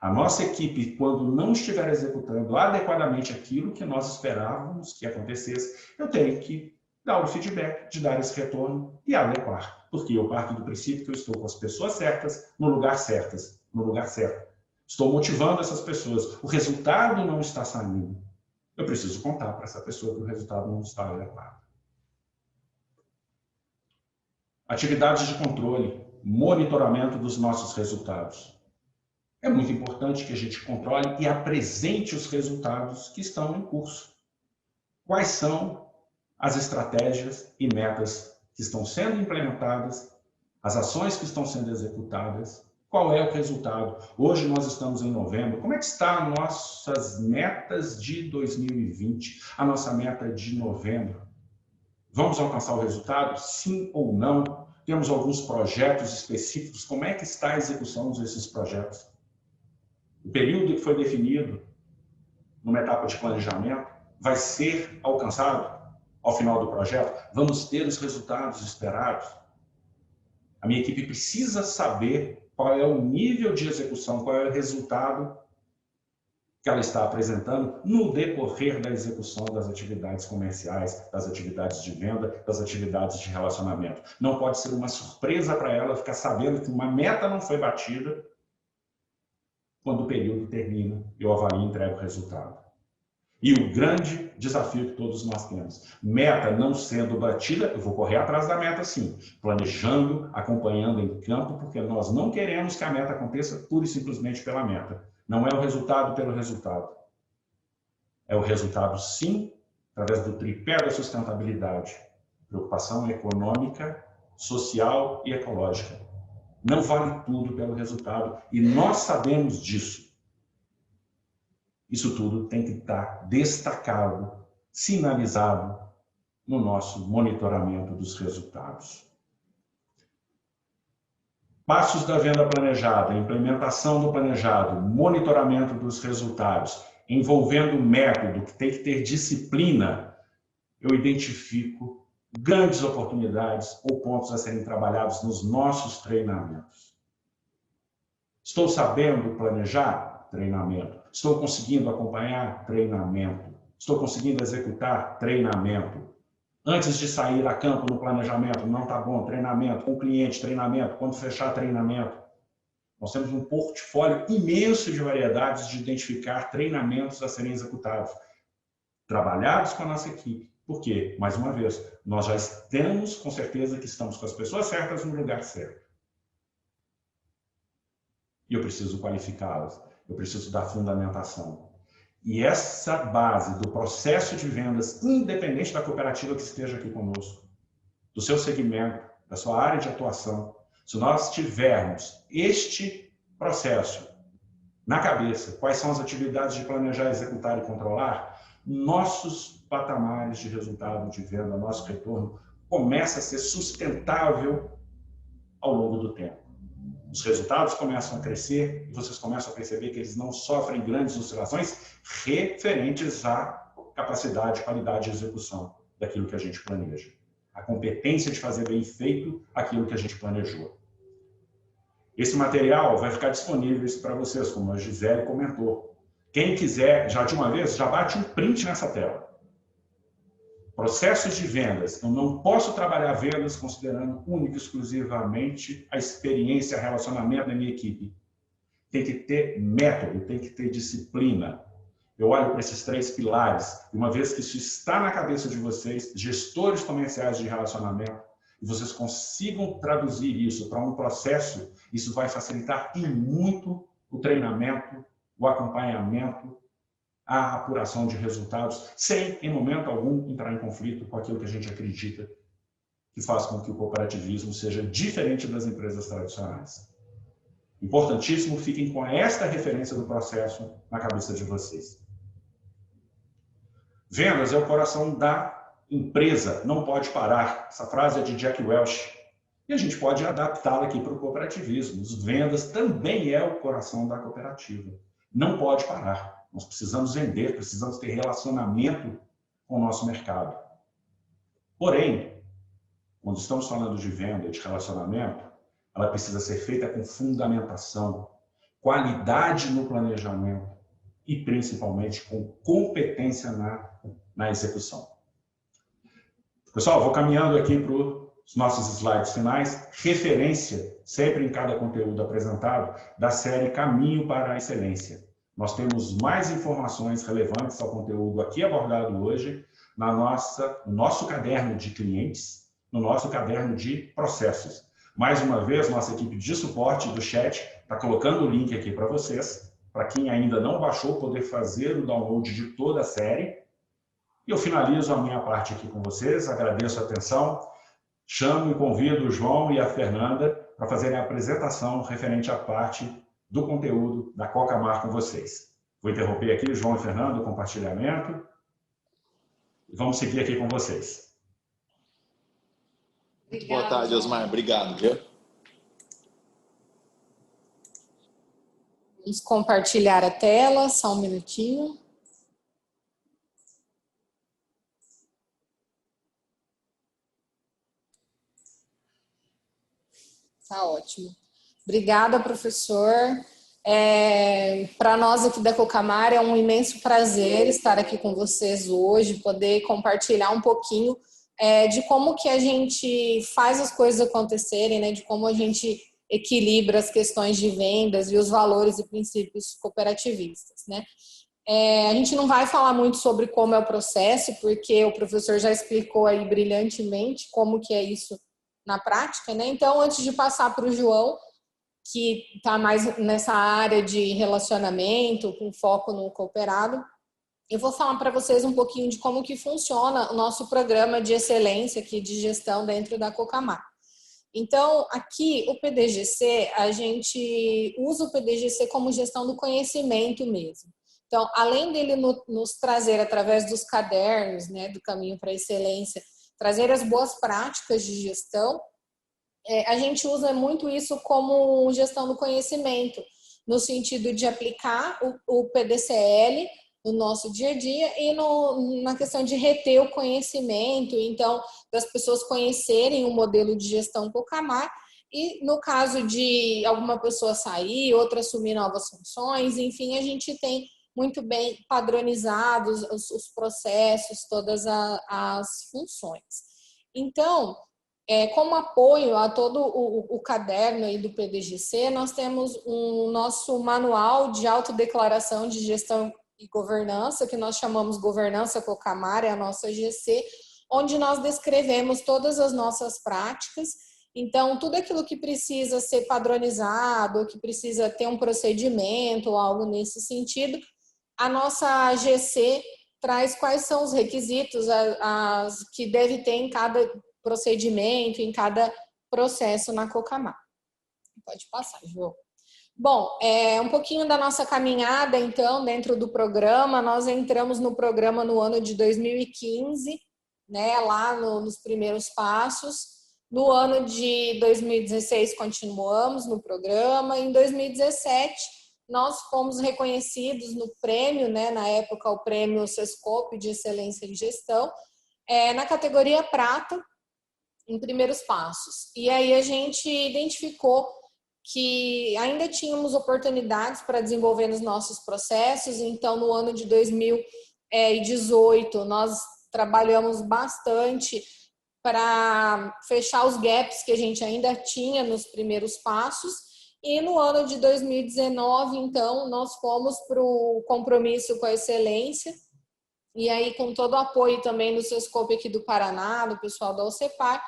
A nossa equipe, quando não estiver executando adequadamente aquilo que nós esperávamos que acontecesse, eu tenho que dar o feedback, de dar esse retorno e adequar. Porque eu parto do princípio que eu estou com as pessoas certas, no lugar certo. Estou motivando essas pessoas. O resultado não está saindo. Eu preciso contar para essa pessoa que o resultado não está adequado. Atividades de controle, monitoramento dos nossos resultados. É muito importante que a gente controle e apresente os resultados que estão em curso. Quais são as estratégias e metas que estão sendo implementadas as ações que estão sendo executadas, qual é o resultado. Hoje nós estamos em novembro, como é que estão nossas metas de 2020, a nossa meta de novembro? Vamos alcançar o resultado? Sim ou não? Temos alguns projetos específicos, como é que está a execução desses projetos? O período que foi definido numa etapa de planejamento vai ser alcançado ao final do projeto? Vamos ter os resultados esperados? A minha equipe precisa saber qual é o nível de execução, qual é o resultado que ela está apresentando no decorrer da execução das atividades comerciais, das atividades de venda, das atividades de relacionamento. Não pode ser uma surpresa para ela ficar sabendo que uma meta não foi batida quando o período termina, eu avalio e entrego o resultado. E o grande desafio que todos nós temos, meta não sendo batida, eu vou correr atrás da meta sim, planejando, acompanhando em campo, porque nós não queremos que a meta aconteça pura e simplesmente pela meta. Não é o resultado pelo resultado. É o resultado sim, através do tripé da sustentabilidade, preocupação econômica, social e ecológica. Não vale tudo pelo resultado, e nós sabemos disso. Isso tudo tem que estar destacado, sinalizado no nosso monitoramento dos resultados. Passos da venda planejada, implementação do planejado, monitoramento dos resultados, envolvendo o método, que tem que ter disciplina, eu identifico grandes oportunidades ou pontos a serem trabalhados nos nossos treinamentos. Estou sabendo planejar? Treinamento. Estou conseguindo acompanhar? Treinamento. Estou conseguindo executar? Treinamento. Antes de sair a campo no planejamento, não está bom, treinamento. Com o cliente, treinamento. Quando fechar, treinamento. Nós temos um portfólio imenso de variedades de identificar treinamentos a serem executados, trabalhados com a nossa equipe. Por quê? Mais uma vez, nós já temos com certeza que estamos com as pessoas certas no lugar certo. E eu preciso qualificá-las, eu preciso dar fundamentação. E essa base do processo de vendas, independente da cooperativa que esteja aqui conosco, do seu segmento, da sua área de atuação, se nós tivermos este processo na cabeça, quais são as atividades de planejar, executar e controlar, nossos patamares de resultado de venda, nosso retorno, começa a ser sustentável ao longo do tempo. Os resultados começam a crescer e vocês começam a perceber que eles não sofrem grandes oscilações referentes à capacidade, qualidade de execução daquilo que a gente planeja. A competência de fazer bem feito aquilo que a gente planejou. Esse material vai ficar disponível para vocês, como a Gisele comentou. Quem quiser, já de uma vez, já bate um print nessa tela. Processos de vendas. Eu não posso trabalhar vendas considerando única e exclusivamente a experiência, o relacionamento da minha equipe. Tem que ter método, tem que ter disciplina. Eu olho para esses 3 pilares, e uma vez que isso está na cabeça de vocês, gestores comerciais de relacionamento, e vocês consigam traduzir isso para um processo, isso vai facilitar e muito o treinamento, o acompanhamento, a apuração de resultados, sem, em momento algum, entrar em conflito com aquilo que a gente acredita que faz com que o cooperativismo seja diferente das empresas tradicionais. Importantíssimo, fiquem com esta referência do processo na cabeça de vocês. Vendas é o coração da empresa, não pode parar. Essa frase é de Jack Welch. E a gente pode adaptá-la aqui para o cooperativismo. As vendas também é o coração da cooperativa. Não pode parar. Nós precisamos vender, precisamos ter relacionamento com o nosso mercado. Porém, quando estamos falando de venda e de relacionamento, ela precisa ser feita com fundamentação, qualidade no planejamento e, principalmente, com competência na execução. Pessoal, vou caminhando aqui para os nossos slides finais. Referência, sempre em cada conteúdo apresentado, da série Caminho para a Excelência. Nós temos mais informações relevantes ao conteúdo aqui abordado hoje no nosso caderno de clientes, no nosso caderno de processos. Mais uma vez, nossa equipe de suporte do chat está colocando o link aqui para vocês, para quem ainda não baixou, poder fazer o download de toda a série. E eu finalizo a minha parte aqui com vocês, agradeço a atenção. chamo e convido o João e a Fernanda para fazerem a apresentação referente à parte do conteúdo da Cocamar com vocês. Vou interromper aqui, João e Fernando, o compartilhamento. E vamos seguir aqui com vocês. Obrigado, boa tarde, Osmar. Obrigado, viu? Vamos compartilhar a tela, só um minutinho. Tá ótimo. Obrigada, professor. Para nós aqui da Cocamar é um imenso prazer estar aqui com vocês hoje, poder compartilhar um pouquinho de como que a gente faz as coisas acontecerem, né? De como a gente equilibra as questões de vendas e os valores e princípios cooperativistas, né? A gente não vai falar muito sobre como é o processo, porque o professor já explicou aí brilhantemente como que é isso na prática, né? Então, antes de passar para o João, que está mais nessa área de relacionamento, com foco no cooperado, eu vou falar para vocês um pouquinho de como que funciona o nosso programa de excelência aqui de gestão dentro da Cocamar. Então, aqui, o PDGC, a gente usa o PDGC como gestão do conhecimento mesmo. Então, além dele nos trazer, através dos cadernos, né, do Caminho para a Excelência, trazer as boas práticas de gestão, a gente usa muito isso como gestão do conhecimento, no sentido de aplicar o PDCL no nosso dia a dia e na questão de reter o conhecimento, então, das pessoas conhecerem o modelo de gestão Cocamar e, no caso de alguma pessoa sair, outra assumir novas funções, enfim, a gente tem muito bem padronizados os processos, todas as funções. Então, como apoio a todo o caderno aí do PDGC, nós temos um nosso manual de autodeclaração de gestão e governança, que nós chamamos Governança Cocamar, é a nossa GC, onde nós descrevemos todas as nossas práticas. Então, tudo aquilo que precisa ser padronizado, que precisa ter um procedimento ou algo nesse sentido, a nossa GC traz quais são os requisitos que deve ter em cada procedimento, em cada processo na Cocamar. Pode passar, João. Bom, um pouquinho da nossa caminhada, então, dentro do programa. Nós entramos no programa no ano de 2015, né, lá nos primeiros passos. No ano de 2016, continuamos no programa. Em 2017, nós fomos reconhecidos no prêmio, né, na época, o prêmio Sescope de Excelência em Gestão, na categoria Prata, em primeiros passos. E aí a gente identificou que ainda tínhamos oportunidades para desenvolver nos nossos processos. Então, no ano de 2018, nós trabalhamos bastante para fechar os gaps que a gente ainda tinha nos primeiros passos. E no ano de 2019, então, nós fomos para o compromisso com a excelência. E aí, com todo o apoio também do Sescope aqui do Paraná, do pessoal da OCEPAR,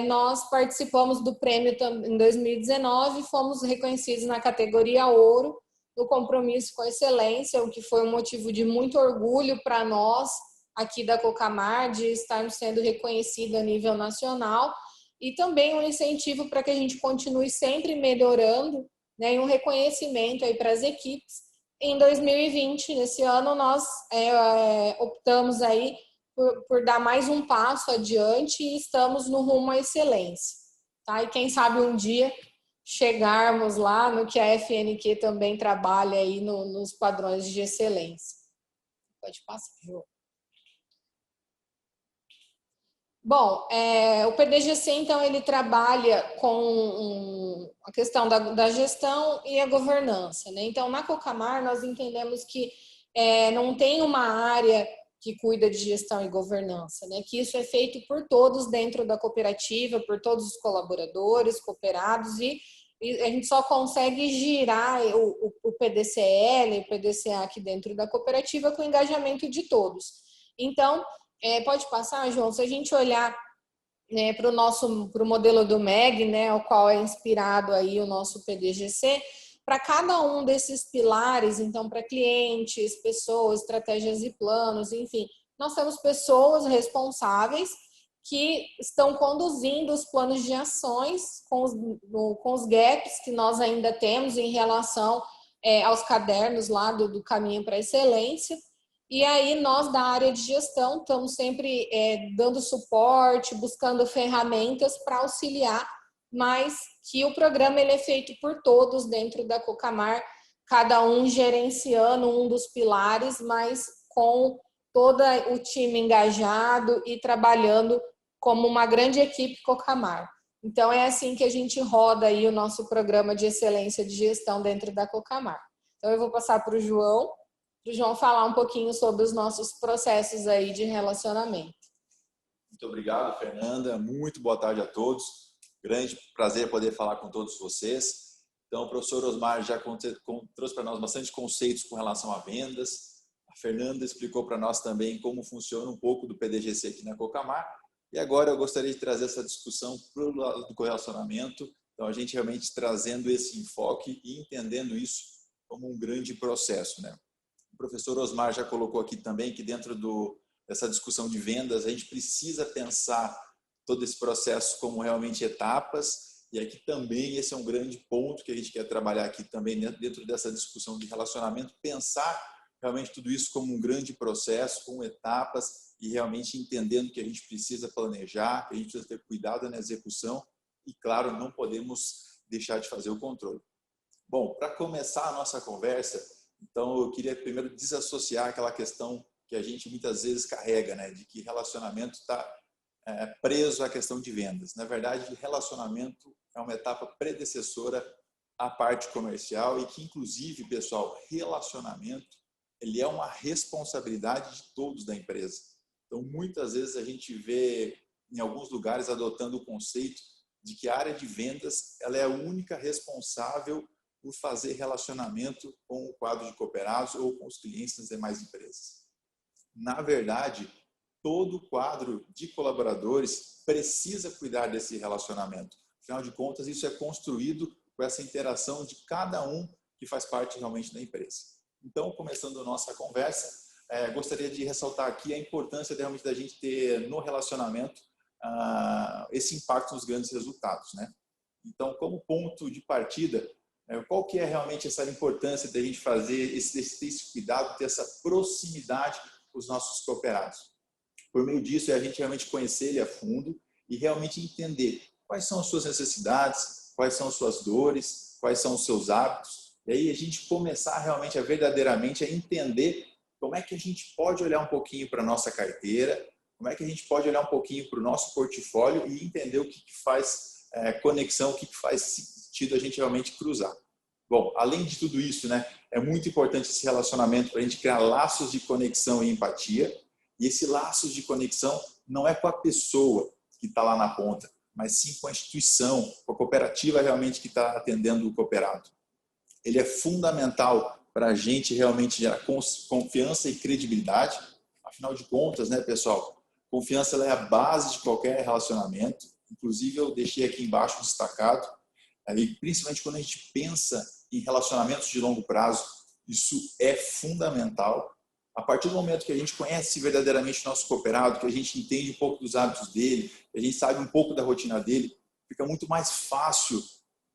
nós participamos do prêmio em 2019 e fomos reconhecidos na categoria Ouro, do compromisso com a excelência, o que foi um motivo de muito orgulho para nós, aqui da Cocamar, de estarmos sendo reconhecidos a nível nacional, e também um incentivo para que a gente continue sempre melhorando, né, e um reconhecimento aí para as equipes. Em 2020, nesse ano, nós optamos aí por dar mais um passo adiante e estamos no rumo à excelência, tá? E quem sabe um dia chegarmos lá no que a FNQ também trabalha aí nos padrões de excelência. Pode passar, João. Bom, o PDGC, então, ele trabalha com a questão da gestão e a governança, né? Então, na Cocamar, nós entendemos que não tem uma área que cuida de gestão e governança, né? Que isso é feito por todos dentro da cooperativa, por todos os colaboradores, cooperados, e a gente só consegue girar o PDCL, o PDCA aqui dentro da cooperativa com o engajamento de todos. Então, pode passar, João, se a gente olhar, né, para o modelo do MEG, né, ao qual é inspirado aí o nosso PDGC, para cada um desses pilares, então, para clientes, pessoas, estratégias e planos, enfim, nós temos pessoas responsáveis que estão conduzindo os planos de ações com os gaps que nós ainda temos em relação aos cadernos lá do Caminho para a Excelência. E aí nós da área de gestão estamos sempre dando suporte, buscando ferramentas para auxiliar, mas que o programa ele é feito por todos dentro da Cocamar, cada um gerenciando um dos pilares, mas com todo o time engajado e trabalhando como uma grande equipe Cocamar. Então, é assim que a gente roda aí o nosso programa de excelência de gestão dentro da Cocamar. Então, eu vou passar para o João falar um pouquinho sobre os nossos processos aí de relacionamento. Muito obrigado, Fernanda. Muito boa tarde a todos. Grande prazer poder falar com todos vocês. Então, o professor Osmar já trouxe para nós bastante conceitos com relação a vendas. A Fernanda explicou para nós também como funciona um pouco do PDGC aqui na Cocamar. E agora eu gostaria de trazer essa discussão para o lado do correlacionamento. Então, a gente realmente trazendo esse enfoque e entendendo isso como um grande processo, né? O professor Osmar já colocou aqui também que dentro dessa discussão de vendas, a gente precisa pensar todo esse processo como realmente etapas. E aqui também esse é um grande ponto que a gente quer trabalhar aqui também dentro dessa discussão de relacionamento, pensar realmente tudo isso como um grande processo, com etapas e realmente entendendo que a gente precisa planejar, que a gente precisa ter cuidado na execução e, claro, não podemos deixar de fazer o controle. Bom, para começar a nossa conversa, então eu queria primeiro desassociar aquela questão que a gente muitas vezes carrega, né, de que relacionamento está preso à questão de vendas. Na verdade, relacionamento é uma etapa predecessora à parte comercial e que, inclusive, pessoal, relacionamento ele é uma responsabilidade de todos da empresa. Então, muitas vezes a gente vê em alguns lugares adotando o conceito de que a área de vendas ela é a única responsável por fazer relacionamento com o quadro de cooperados ou com os clientes das demais empresas. Na verdade, todo o quadro de colaboradores precisa cuidar desse relacionamento. Afinal de contas, isso é construído com essa interação de cada um que faz parte realmente da empresa. Então, começando a nossa conversa, gostaria de ressaltar aqui a importância realmente da gente ter no relacionamento esse impacto nos grandes resultados, né? Então, como ponto de partida, qual que é realmente essa importância da gente fazer esse cuidado, ter essa proximidade com os nossos cooperados? Por meio disso, é a gente realmente conhecer ele a fundo e realmente entender quais são as suas necessidades, quais são as suas dores, quais são os seus hábitos. E aí a gente começar realmente a verdadeiramente a entender como é que a gente pode olhar um pouquinho para a nossa carteira, como é que a gente pode olhar um pouquinho para o nosso portfólio e entender o que faz conexão, o que faz sentido a gente realmente cruzar. Bom, além de tudo isso, né, é muito importante esse relacionamento para a gente criar laços de conexão e empatia. E esse laço de conexão não é com a pessoa que está lá na ponta, mas sim com a instituição, com a cooperativa realmente que está atendendo o cooperado. Ele é fundamental para a gente realmente gerar confiança e credibilidade. Afinal de contas, né, pessoal, confiança ela é a base de qualquer relacionamento. Inclusive, eu deixei aqui embaixo destacado, aí, principalmente quando a gente pensa em relacionamentos de longo prazo, isso é fundamental. A partir do momento que a gente conhece verdadeiramente o nosso cooperado, que a gente entende um pouco dos hábitos dele, que a gente sabe um pouco da rotina dele, fica muito mais fácil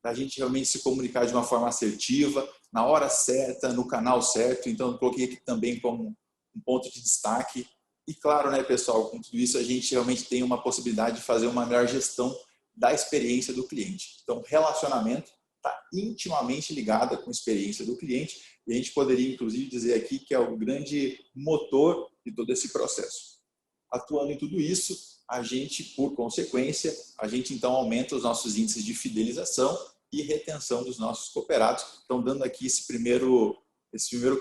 da gente realmente se comunicar de uma forma assertiva, na hora certa, no canal certo. Então, eu coloquei aqui também como um ponto de destaque. E claro, né, pessoal, com tudo isso a gente realmente tem uma possibilidade de fazer uma melhor gestão da experiência do cliente. Então, relacionamento está intimamente ligado com a experiência do cliente e a gente poderia, inclusive, dizer aqui que é o grande motor de todo esse processo. Atuando em tudo isso, a gente, por consequência, a gente então aumenta os nossos índices de fidelização e retenção dos nossos cooperados. Então, dando aqui esse primeiro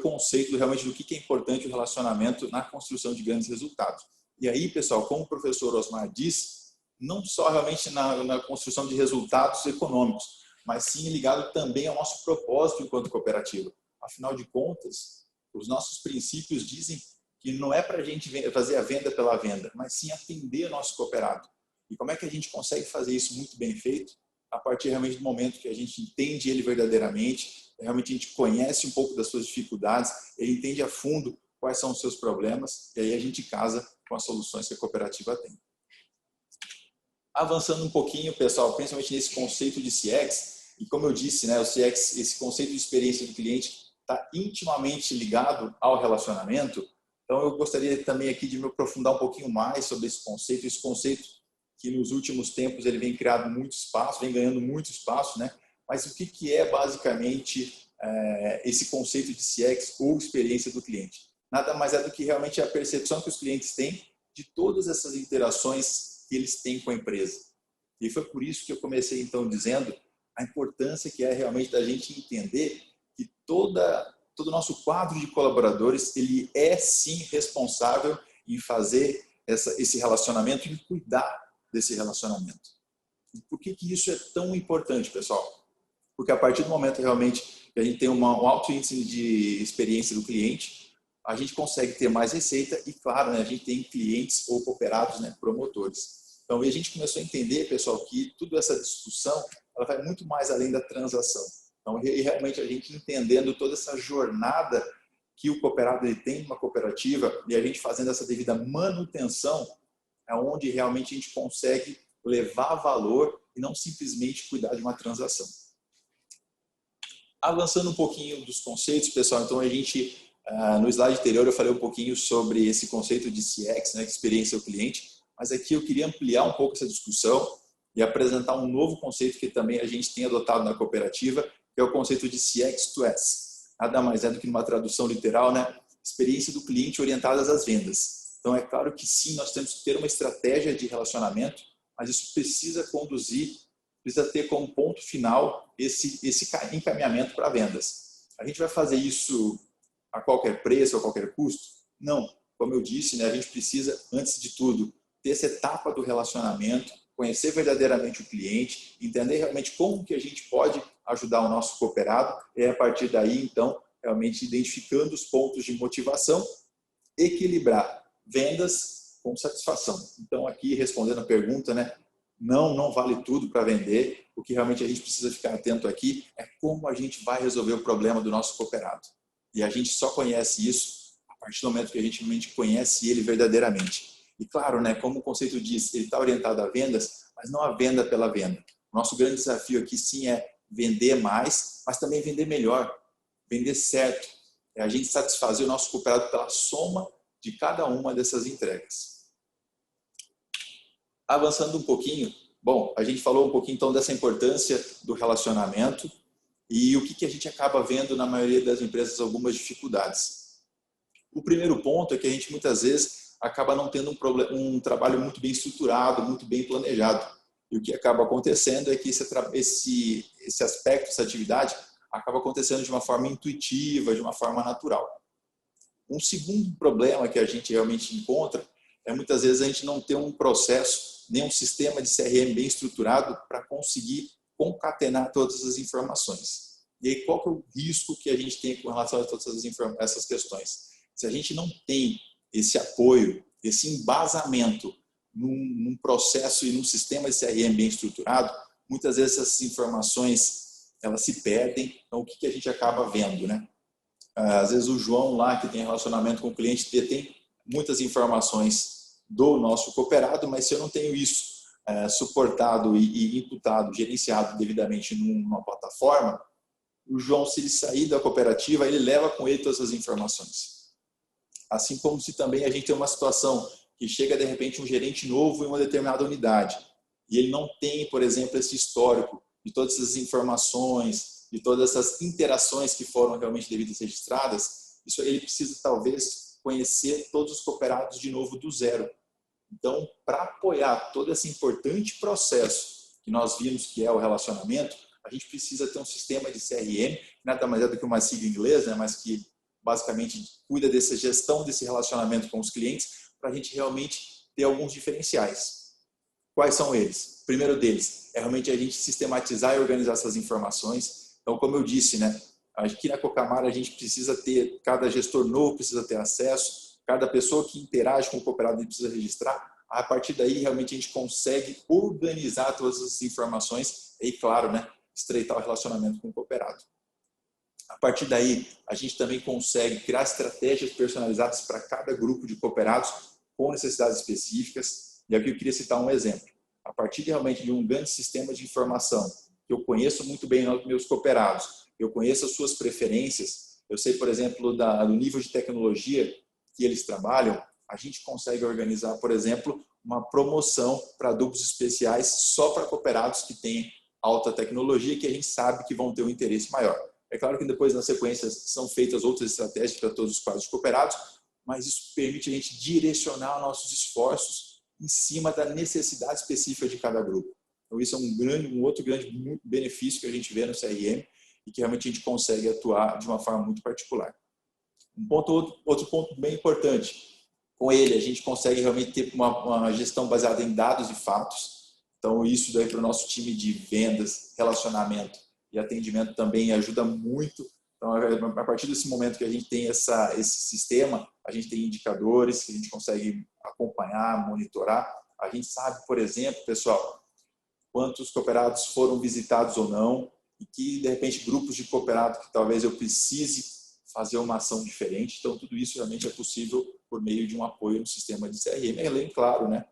conceito realmente do que é importante o relacionamento na construção de grandes resultados. E aí, pessoal, como o professor Osmar disse, não só realmente na construção de resultados econômicos, mas sim ligado também ao nosso propósito enquanto cooperativa. Afinal de contas, os nossos princípios dizem que não é para a gente fazer a venda pela venda, mas sim atender o nosso cooperado. E como é que a gente consegue fazer isso muito bem feito? A partir realmente do momento que a gente entende ele verdadeiramente, realmente a gente conhece um pouco das suas dificuldades, ele entende a fundo quais são os seus problemas, e aí a gente casa com as soluções que a cooperativa tem. Avançando um pouquinho, pessoal, principalmente nesse conceito de CX, e como eu disse, né, o CX, esse conceito de experiência do cliente está intimamente ligado ao relacionamento. Então, eu gostaria também aqui de me aprofundar um pouquinho mais sobre esse conceito que nos últimos tempos ele vem criando muito espaço, vem ganhando muito espaço, né? Mas o que é basicamente esse conceito de CX ou experiência do cliente? Nada mais é do que realmente a percepção que os clientes têm de todas essas interações que eles têm com a empresa. E foi por isso que eu comecei então dizendo a importância que é realmente da gente entender que todo o nosso quadro de colaboradores ele é sim responsável em fazer esse relacionamento e cuidar desse relacionamento. E por que isso é tão importante, pessoal? Porque a partir do momento realmente que a gente tem um alto índice de experiência do cliente, a gente consegue ter mais receita e, claro, né, a gente tem clientes ou cooperados, né, promotores. Então, a gente começou a entender, pessoal, que toda essa discussão ela vai muito mais além da transação. Então, realmente, a gente entendendo toda essa jornada que o cooperado ele tem numa cooperativa e a gente fazendo essa devida manutenção, é onde realmente a gente consegue levar valor e não simplesmente cuidar de uma transação. Avançando um pouquinho dos conceitos, pessoal, então a gente, no slide anterior eu falei um pouquinho sobre esse conceito de CX, né, experiência ao cliente, mas aqui eu queria ampliar um pouco essa discussão e apresentar um novo conceito que também a gente tem adotado na cooperativa, que é o conceito de CX2S. Nada mais é do que uma tradução literal, né? Experiência do cliente orientadas às vendas. Então, é claro que sim, nós temos que ter uma estratégia de relacionamento, mas isso precisa precisa ter como ponto final esse encaminhamento para vendas. A gente vai fazer isso a qualquer preço, a qualquer custo? Não. Como eu disse, né, a gente precisa, antes de tudo, ter essa etapa do relacionamento, conhecer verdadeiramente o cliente, entender realmente como que a gente pode ajudar o nosso cooperado e a partir daí, então, realmente identificando os pontos de motivação, equilibrar vendas com satisfação. Então, aqui respondendo a pergunta, né, não vale tudo para vender. O que realmente a gente precisa ficar atento aqui é como a gente vai resolver o problema do nosso cooperado. E a gente só conhece isso a partir do momento que a gente realmente conhece ele verdadeiramente. E claro, né, como o conceito diz, ele está orientado a vendas, mas não a venda pela venda. O nosso grande desafio aqui sim é vender mais, mas também vender melhor, vender certo. É a gente satisfazer o nosso cooperado pela soma de cada uma dessas entregas. Avançando um pouquinho, bom, a gente falou um pouquinho então dessa importância do relacionamento e o que a gente acaba vendo na maioria das empresas algumas dificuldades. O primeiro ponto é que a gente muitas vezes acaba não tendo um trabalho muito bem estruturado, muito bem planejado. E o que acaba acontecendo é que esse aspecto, essa atividade, acaba acontecendo de uma forma intuitiva, de uma forma natural. Um segundo problema que a gente realmente encontra é muitas vezes a gente não ter um processo, nem um sistema de CRM bem estruturado para conseguir concatenar todas as informações. E aí qual que é o risco que a gente tem com relação a todas essas questões? Se a gente não tem esse apoio, esse embasamento num processo e num sistema de CRM bem estruturado, muitas vezes essas informações elas se perdem. Então, o que a gente acaba vendo, né? Às vezes o João lá, que tem relacionamento com o cliente, tem muitas informações do nosso cooperado, mas se eu não tenho isso suportado e imputado, gerenciado devidamente numa plataforma, o João, se ele sair da cooperativa, ele leva com ele todas as informações. Assim como se também a gente tem uma situação que chega de repente um gerente novo em uma determinada unidade e ele não tem, por exemplo, esse histórico de todas essas informações, de todas essas interações que foram realmente devidas registradas, isso ele precisa talvez conhecer todos os cooperados de novo do zero. Então, para apoiar todo esse importante processo que nós vimos que é o relacionamento, a gente precisa ter um sistema de CRM, nada mais é do que uma sigla em inglês, né, mas que basicamente cuida dessa gestão desse relacionamento com os clientes, para a gente realmente ter alguns diferenciais. Quais são eles? O primeiro deles é realmente a gente sistematizar e organizar essas informações. Então, como eu disse, né, aqui na Cocamar a gente precisa ter, cada gestor novo precisa ter acesso, cada pessoa que interage com o cooperado precisa registrar. A partir daí, realmente a gente consegue organizar todas essas informações e, claro, né, estreitar o relacionamento com o cooperado. A partir daí, a gente também consegue criar estratégias personalizadas para cada grupo de cooperados com necessidades específicas. E aqui eu queria citar um exemplo. a partir realmente de um grande sistema de informação, que eu conheço muito bem os meus cooperados, eu conheço as suas preferências, eu sei, por exemplo, do nível de tecnologia que eles trabalham, a gente consegue organizar, por exemplo, uma promoção para adubos especiais só para cooperados que têm alta tecnologia, que a gente sabe que vão ter um interesse maior. É claro que depois, na sequência, são feitas outras estratégias para todos os quadros de cooperados, mas isso permite a gente direcionar nossos esforços em cima da necessidade específica de cada grupo. Então, isso é um outro grande benefício que a gente vê no CRM e que realmente a gente consegue atuar de uma forma muito particular. Outro ponto bem importante, com ele a gente consegue realmente ter uma gestão baseada em dados e fatos. Então, isso daí para o nosso time de vendas, relacionamento e atendimento também ajuda muito. Então, a partir desse momento que a gente tem esse sistema, a gente tem indicadores que a gente consegue acompanhar, monitorar. A gente sabe, por exemplo, pessoal, quantos cooperados foram visitados ou não e que, de repente, grupos de cooperados que talvez eu precise fazer uma ação diferente. Então, tudo isso realmente é possível por meio de um apoio no sistema de CRM. Além, claro, né,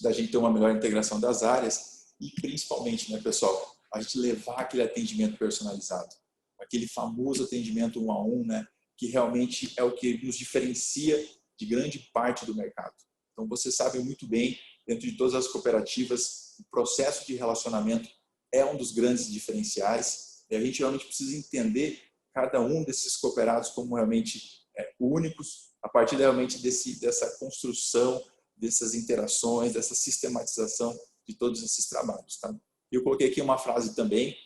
da gente ter uma melhor integração das áreas e, principalmente, né, pessoal, a gente levar aquele atendimento personalizado, aquele famoso atendimento 1 a 1, né, que realmente é o que nos diferencia de grande parte do mercado. Então, vocês sabem muito bem, dentro de todas as cooperativas, o processo de relacionamento é um dos grandes diferenciais e a gente realmente precisa entender cada um desses cooperados como realmente únicos, a partir realmente dessa construção, dessas interações, dessa sistematização de todos esses trabalhos. Tá? Eu coloquei aqui uma frase também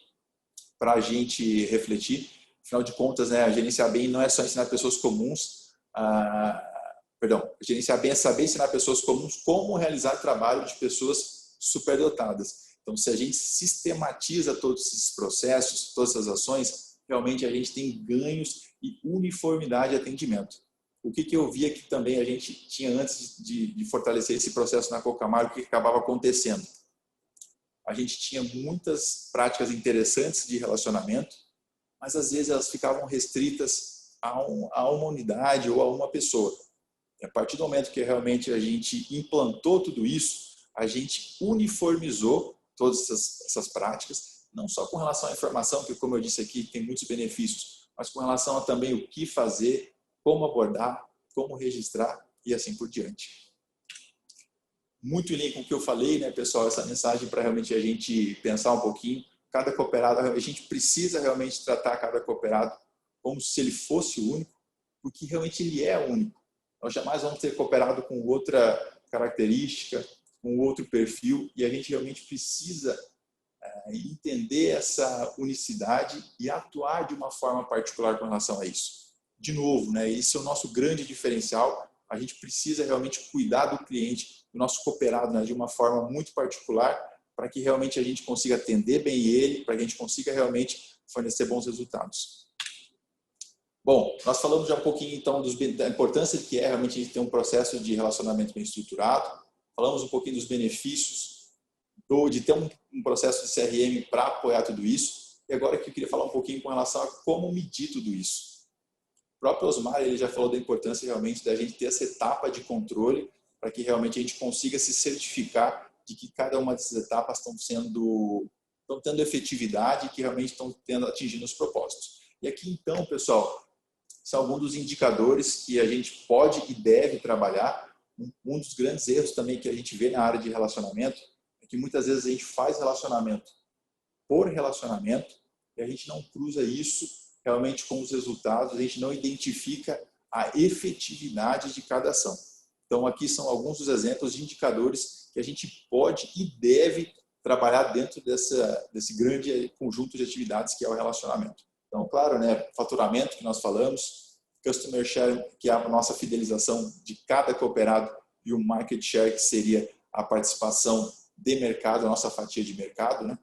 para a gente refletir. Afinal de contas, né, gerenciar bem não é só ensinar pessoas comuns, gerenciar bem é saber ensinar pessoas comuns como realizar trabalho de pessoas superdotadas. Então, se a gente sistematiza todos esses processos, todas essas ações, realmente a gente tem ganhos e uniformidade de atendimento. O que eu via que também a gente tinha antes de fortalecer esse processo na Cocamar, o que acabava acontecendo? A gente tinha muitas práticas interessantes de relacionamento, mas às vezes elas ficavam restritas a uma unidade ou a uma pessoa. E a partir do momento que realmente a gente implantou tudo isso, a gente uniformizou todas essas práticas, não só com relação à informação, que como eu disse aqui, tem muitos benefícios, mas com relação a também o que fazer, como abordar, como registrar e assim por diante. Muito em linha com o que eu falei, né, pessoal, essa mensagem para realmente a gente pensar um pouquinho. Cada cooperado, a gente precisa realmente tratar cada cooperado como se ele fosse único, porque realmente ele é único. Nós jamais vamos ter cooperado com outra característica, com outro perfil, e a gente realmente precisa entender essa unicidade e atuar de uma forma particular com relação a isso. De novo, né, esse é o nosso grande diferencial. A gente precisa realmente cuidar do cliente, do nosso cooperado, né, de uma forma muito particular, para que realmente a gente consiga atender bem ele, para que a gente consiga realmente fornecer bons resultados. Bom, nós falamos já um pouquinho então da importância que é realmente a gente ter um processo de relacionamento bem estruturado, falamos um pouquinho dos benefícios de ter um processo de CRM para apoiar tudo isso, e agora que eu queria falar um pouquinho com relação a como medir tudo isso. O próprio Osmar ele já falou da importância realmente da gente ter essa etapa de controle para que realmente a gente consiga se certificar de que cada uma dessas etapas estão tendo efetividade e que realmente estão atingindo os propósitos. E aqui então, pessoal, são alguns dos indicadores que a gente pode e deve trabalhar. Um dos grandes erros também que a gente vê na área de relacionamento é que muitas vezes a gente faz relacionamento por relacionamento e a gente não cruza isso realmente com os resultados, a gente não identifica a efetividade de cada ação. Então, aqui são alguns dos exemplos de indicadores que a gente pode e deve trabalhar dentro desse grande conjunto de atividades que é o relacionamento. Então, claro, né, faturamento que nós falamos, customer share, que é a nossa fidelização de cada cooperado, e o market share, que seria a participação de mercado, a nossa fatia de mercado, né?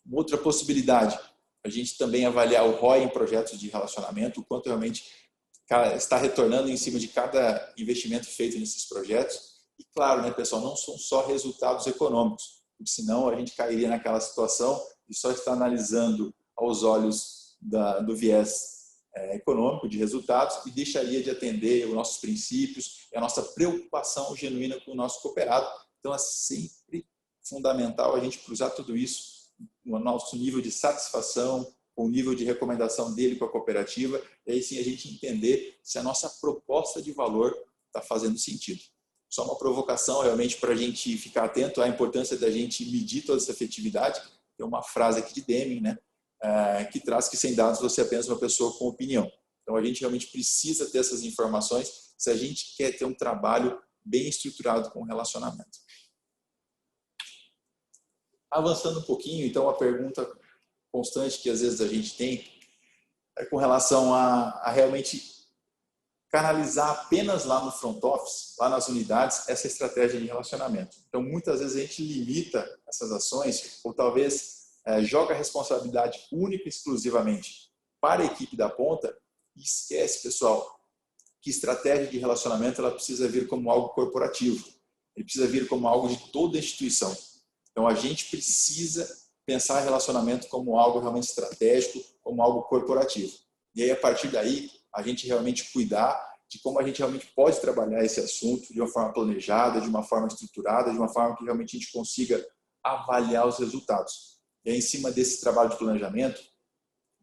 Uma outra possibilidade, a gente também avaliar o ROI em projetos de relacionamento, o quanto realmente está retornando em cima de cada investimento feito nesses projetos. E claro, né, pessoal, não são só resultados econômicos, porque senão a gente cairia naquela situação de só estar analisando aos olhos do viés econômico de resultados e deixaria de atender os nossos princípios e a nossa preocupação genuína com o nosso cooperado. Então, é sempre fundamental a gente cruzar tudo isso no nosso nível de satisfação, o nível de recomendação dele com a cooperativa, e aí sim a gente entender se a nossa proposta de valor está fazendo sentido. Só uma provocação realmente para a gente ficar atento à importância da gente medir toda essa efetividade. Tem uma frase aqui de Deming, né, que traz que sem dados você é apenas uma pessoa com opinião. Então a gente realmente precisa ter essas informações se a gente quer ter um trabalho bem estruturado com o relacionamento. Avançando um pouquinho, então a pergunta constante que às vezes a gente tem é com relação a realmente canalizar apenas lá no front office, lá nas unidades, essa estratégia de relacionamento. Então, muitas vezes a gente limita essas ações ou talvez joga a responsabilidade única e exclusivamente para a equipe da ponta e esquece, pessoal, que estratégia de relacionamento ela precisa vir como algo corporativo. Ele precisa vir como algo de toda a instituição. Então, a gente precisa pensar relacionamento como algo realmente estratégico, como algo corporativo. E aí, a partir daí, a gente realmente cuidar de como a gente realmente pode trabalhar esse assunto de uma forma planejada, de uma forma estruturada, de uma forma que realmente a gente consiga avaliar os resultados. E aí, em cima desse trabalho de planejamento,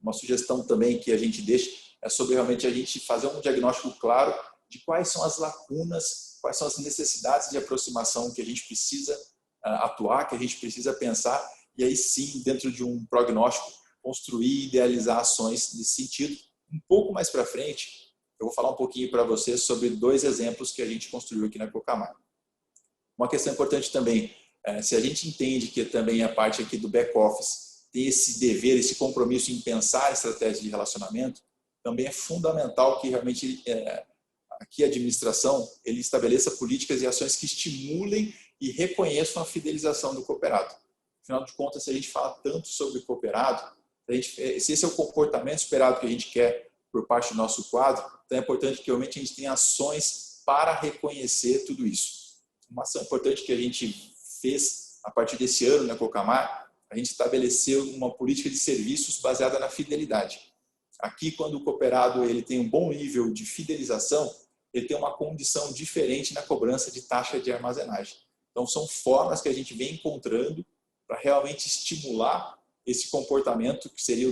uma sugestão também que a gente deixa é sobre realmente a gente fazer um diagnóstico claro de quais são as lacunas, quais são as necessidades de aproximação que a gente precisa atuar, que a gente precisa pensar, e aí sim, dentro de um prognóstico, construir e idealizar ações nesse sentido. Um pouco mais para frente, eu vou falar um pouquinho para vocês sobre 2 exemplos que a gente construiu aqui na Cocamar. Uma questão importante também, se a gente entende que também a parte aqui do back-office tem esse dever, esse compromisso em pensar a estratégia de relacionamento, também é fundamental que realmente aqui a administração ele estabeleça políticas e ações que estimulem e reconheçam a fidelização do cooperado. Afinal de contas, se a gente fala tanto sobre cooperado, se esse é o comportamento esperado que a gente quer por parte do nosso quadro, então é importante que realmente a gente tenha ações para reconhecer tudo isso. Uma ação importante que a gente fez a partir desse ano na Cocamar, a gente estabeleceu uma política de serviços baseada na fidelidade. Aqui, quando o cooperado ele tem um bom nível de fidelização, ele tem uma condição diferente na cobrança de taxa de armazenagem. Então, são formas que a gente vem encontrando para realmente estimular esse comportamento que seria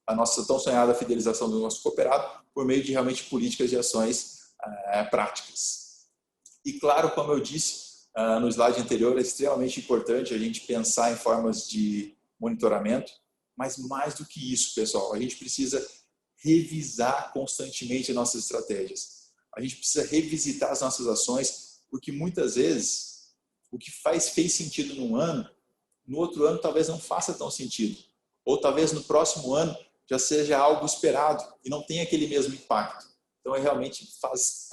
a nossa tão sonhada fidelização do nosso cooperado por meio de realmente políticas e ações práticas. E claro, como eu disse no slide anterior, é extremamente importante a gente pensar em formas de monitoramento, mas mais do que isso, pessoal, a gente precisa revisar constantemente as nossas estratégias. A gente precisa revisitar as nossas ações, porque muitas vezes o que fez sentido num ano, no outro ano talvez não faça tão sentido. Ou talvez no próximo ano já seja algo esperado e não tenha aquele mesmo impacto. Então, realmente faz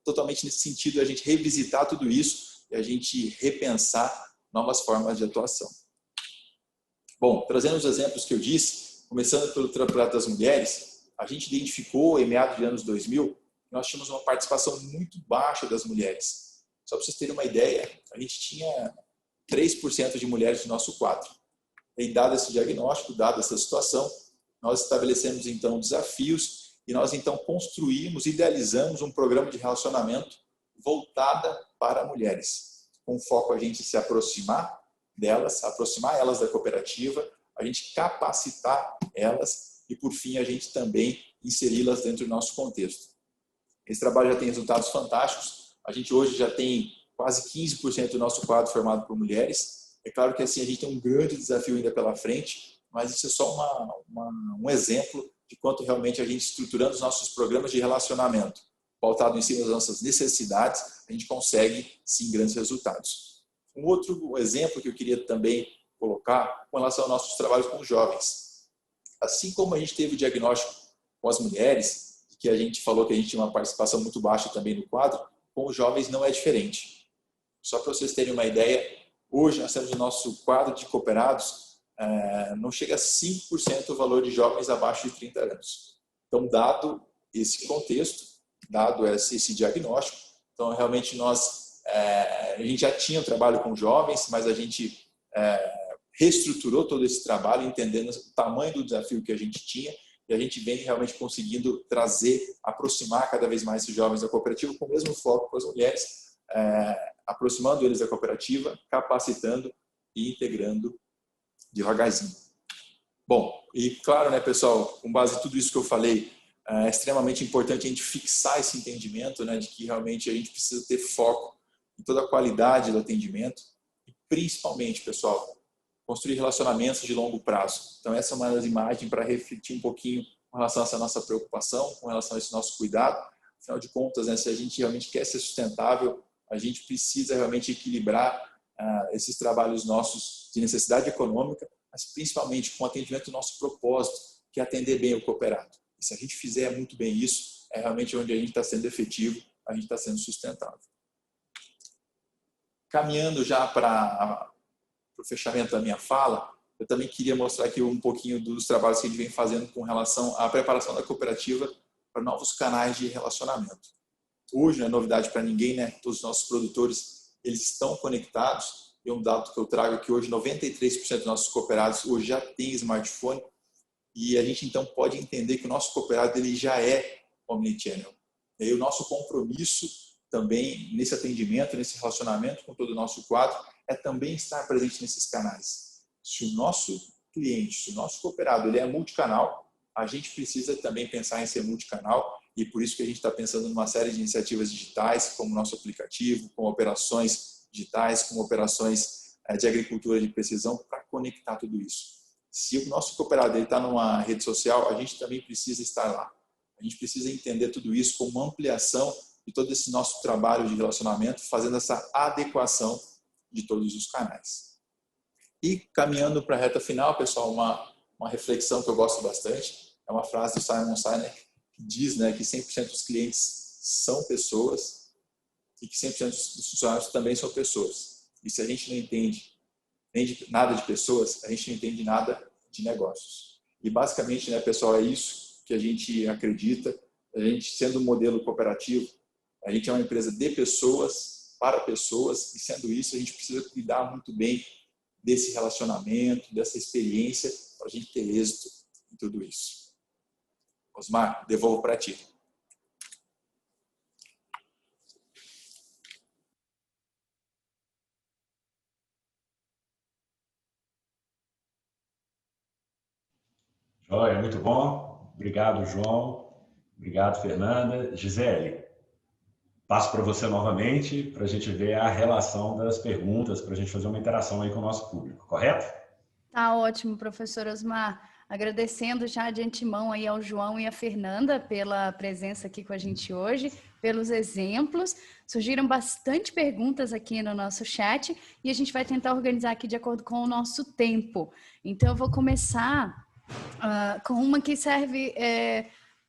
totalmente nesse sentido a gente revisitar tudo isso e a gente repensar novas formas de atuação. Bom, trazendo os exemplos que eu disse, começando pelo Campeonato das Mulheres, a gente identificou em meados de anos 2000 que nós tínhamos uma participação muito baixa das mulheres. Só para vocês terem uma ideia, a gente tinha 3% de mulheres no nosso quadro. E dado esse diagnóstico, dada essa situação, nós estabelecemos então desafios e nós então construímos, idealizamos um programa de relacionamento voltada para mulheres, com foco a gente se aproximar delas, aproximar elas da cooperativa, a gente capacitar elas e, por fim, a gente também inseri-las dentro do nosso contexto. Esse trabalho já tem resultados fantásticos. A gente hoje já tem quase 15% do nosso quadro formado por mulheres. É claro que assim a gente tem um grande desafio ainda pela frente, mas isso é só um exemplo de quanto realmente a gente estruturando os nossos programas de relacionamento, pautado em cima das nossas necessidades, a gente consegue, sim, grandes resultados. Um outro exemplo que eu queria também colocar com relação aos nossos trabalhos com os jovens. Assim como a gente teve o diagnóstico com as mulheres, que a gente falou que a gente tinha uma participação muito baixa também no quadro, com os jovens não é diferente. Só para vocês terem uma ideia, hoje nós temos o nosso quadro de cooperados, não chega a 5% o valor de jovens abaixo de 30 anos. Então, dado esse contexto, dado esse diagnóstico, então realmente a gente já tinha um trabalho com jovens, mas a gente reestruturou todo esse trabalho, entendendo o tamanho do desafio que a gente tinha, e a gente vem realmente conseguindo aproximar cada vez mais esses jovens da cooperativa com o mesmo foco com as mulheres, aproximando eles da cooperativa, capacitando e integrando devagarzinho. Bom, e claro, né, pessoal, com base em tudo isso que eu falei, é extremamente importante a gente fixar esse entendimento, né, de que realmente a gente precisa ter foco em toda a qualidade do atendimento e principalmente, pessoal, construir relacionamentos de longo prazo. Então essa é uma das imagens para refletir um pouquinho com relação a essa nossa preocupação, com relação a esse nosso cuidado. Afinal de contas, né, se a gente realmente quer ser sustentável, a gente precisa realmente equilibrar esses trabalhos nossos de necessidade econômica, mas principalmente com o atendimento do nosso propósito, que é atender bem o cooperado. E se a gente fizer muito bem isso, é realmente onde a gente está sendo efetivo, a gente está sendo sustentável. Caminhando já para o fechamento da minha fala, eu também queria mostrar aqui um pouquinho dos trabalhos que a gente vem fazendo com relação à preparação da cooperativa para novos canais de relacionamento. Hoje não é novidade para ninguém, né? Todos os nossos produtores, eles estão conectados. E um dado que eu trago aqui hoje, 93% dos nossos cooperados hoje já têm smartphone. E a gente então pode entender que o nosso cooperado ele já é omnichannel. E aí, o nosso compromisso também nesse atendimento, nesse relacionamento com todo o nosso quadro, é também estar presente nesses canais. Se o nosso cliente, se o nosso cooperado ele é multicanal, a gente precisa também pensar em ser multicanal e por isso que a gente está pensando numa série de iniciativas digitais, como o nosso aplicativo, com operações digitais, com operações de agricultura de precisão, para conectar tudo isso. Se o nosso cooperado está numa rede social, a gente também precisa estar lá. A gente precisa entender tudo isso como uma ampliação de todo esse nosso trabalho de relacionamento, fazendo essa adequação de todos os canais. E caminhando para a reta final, pessoal, uma reflexão que eu gosto bastante, é uma frase do Simon Sinek, que diz, né, que 100% dos clientes são pessoas e que 100% dos funcionários também são pessoas. E se a gente não entende nada de pessoas, a gente não entende nada de negócios. E basicamente, né, pessoal, é isso que a gente acredita. A gente, sendo um modelo cooperativo, a gente é uma empresa de pessoas, para pessoas, e sendo isso, a gente precisa cuidar muito bem desse relacionamento, dessa experiência, para a gente ter êxito em tudo isso. Osmar, devolvo para ti. Joia, muito bom. Obrigado, João. Obrigado, Fernanda. Gisele, passo para você novamente para a gente ver a relação das perguntas, para a gente fazer uma interação aí com o nosso público, correto? Tá ótimo, professor Osmar. Agradecendo já de antemão aí ao João e à Fernanda pela presença aqui com a gente hoje, pelos exemplos. Surgiram bastante perguntas aqui no nosso chat e a gente vai tentar organizar aqui de acordo com o nosso tempo. Então, eu vou começar com uma que serve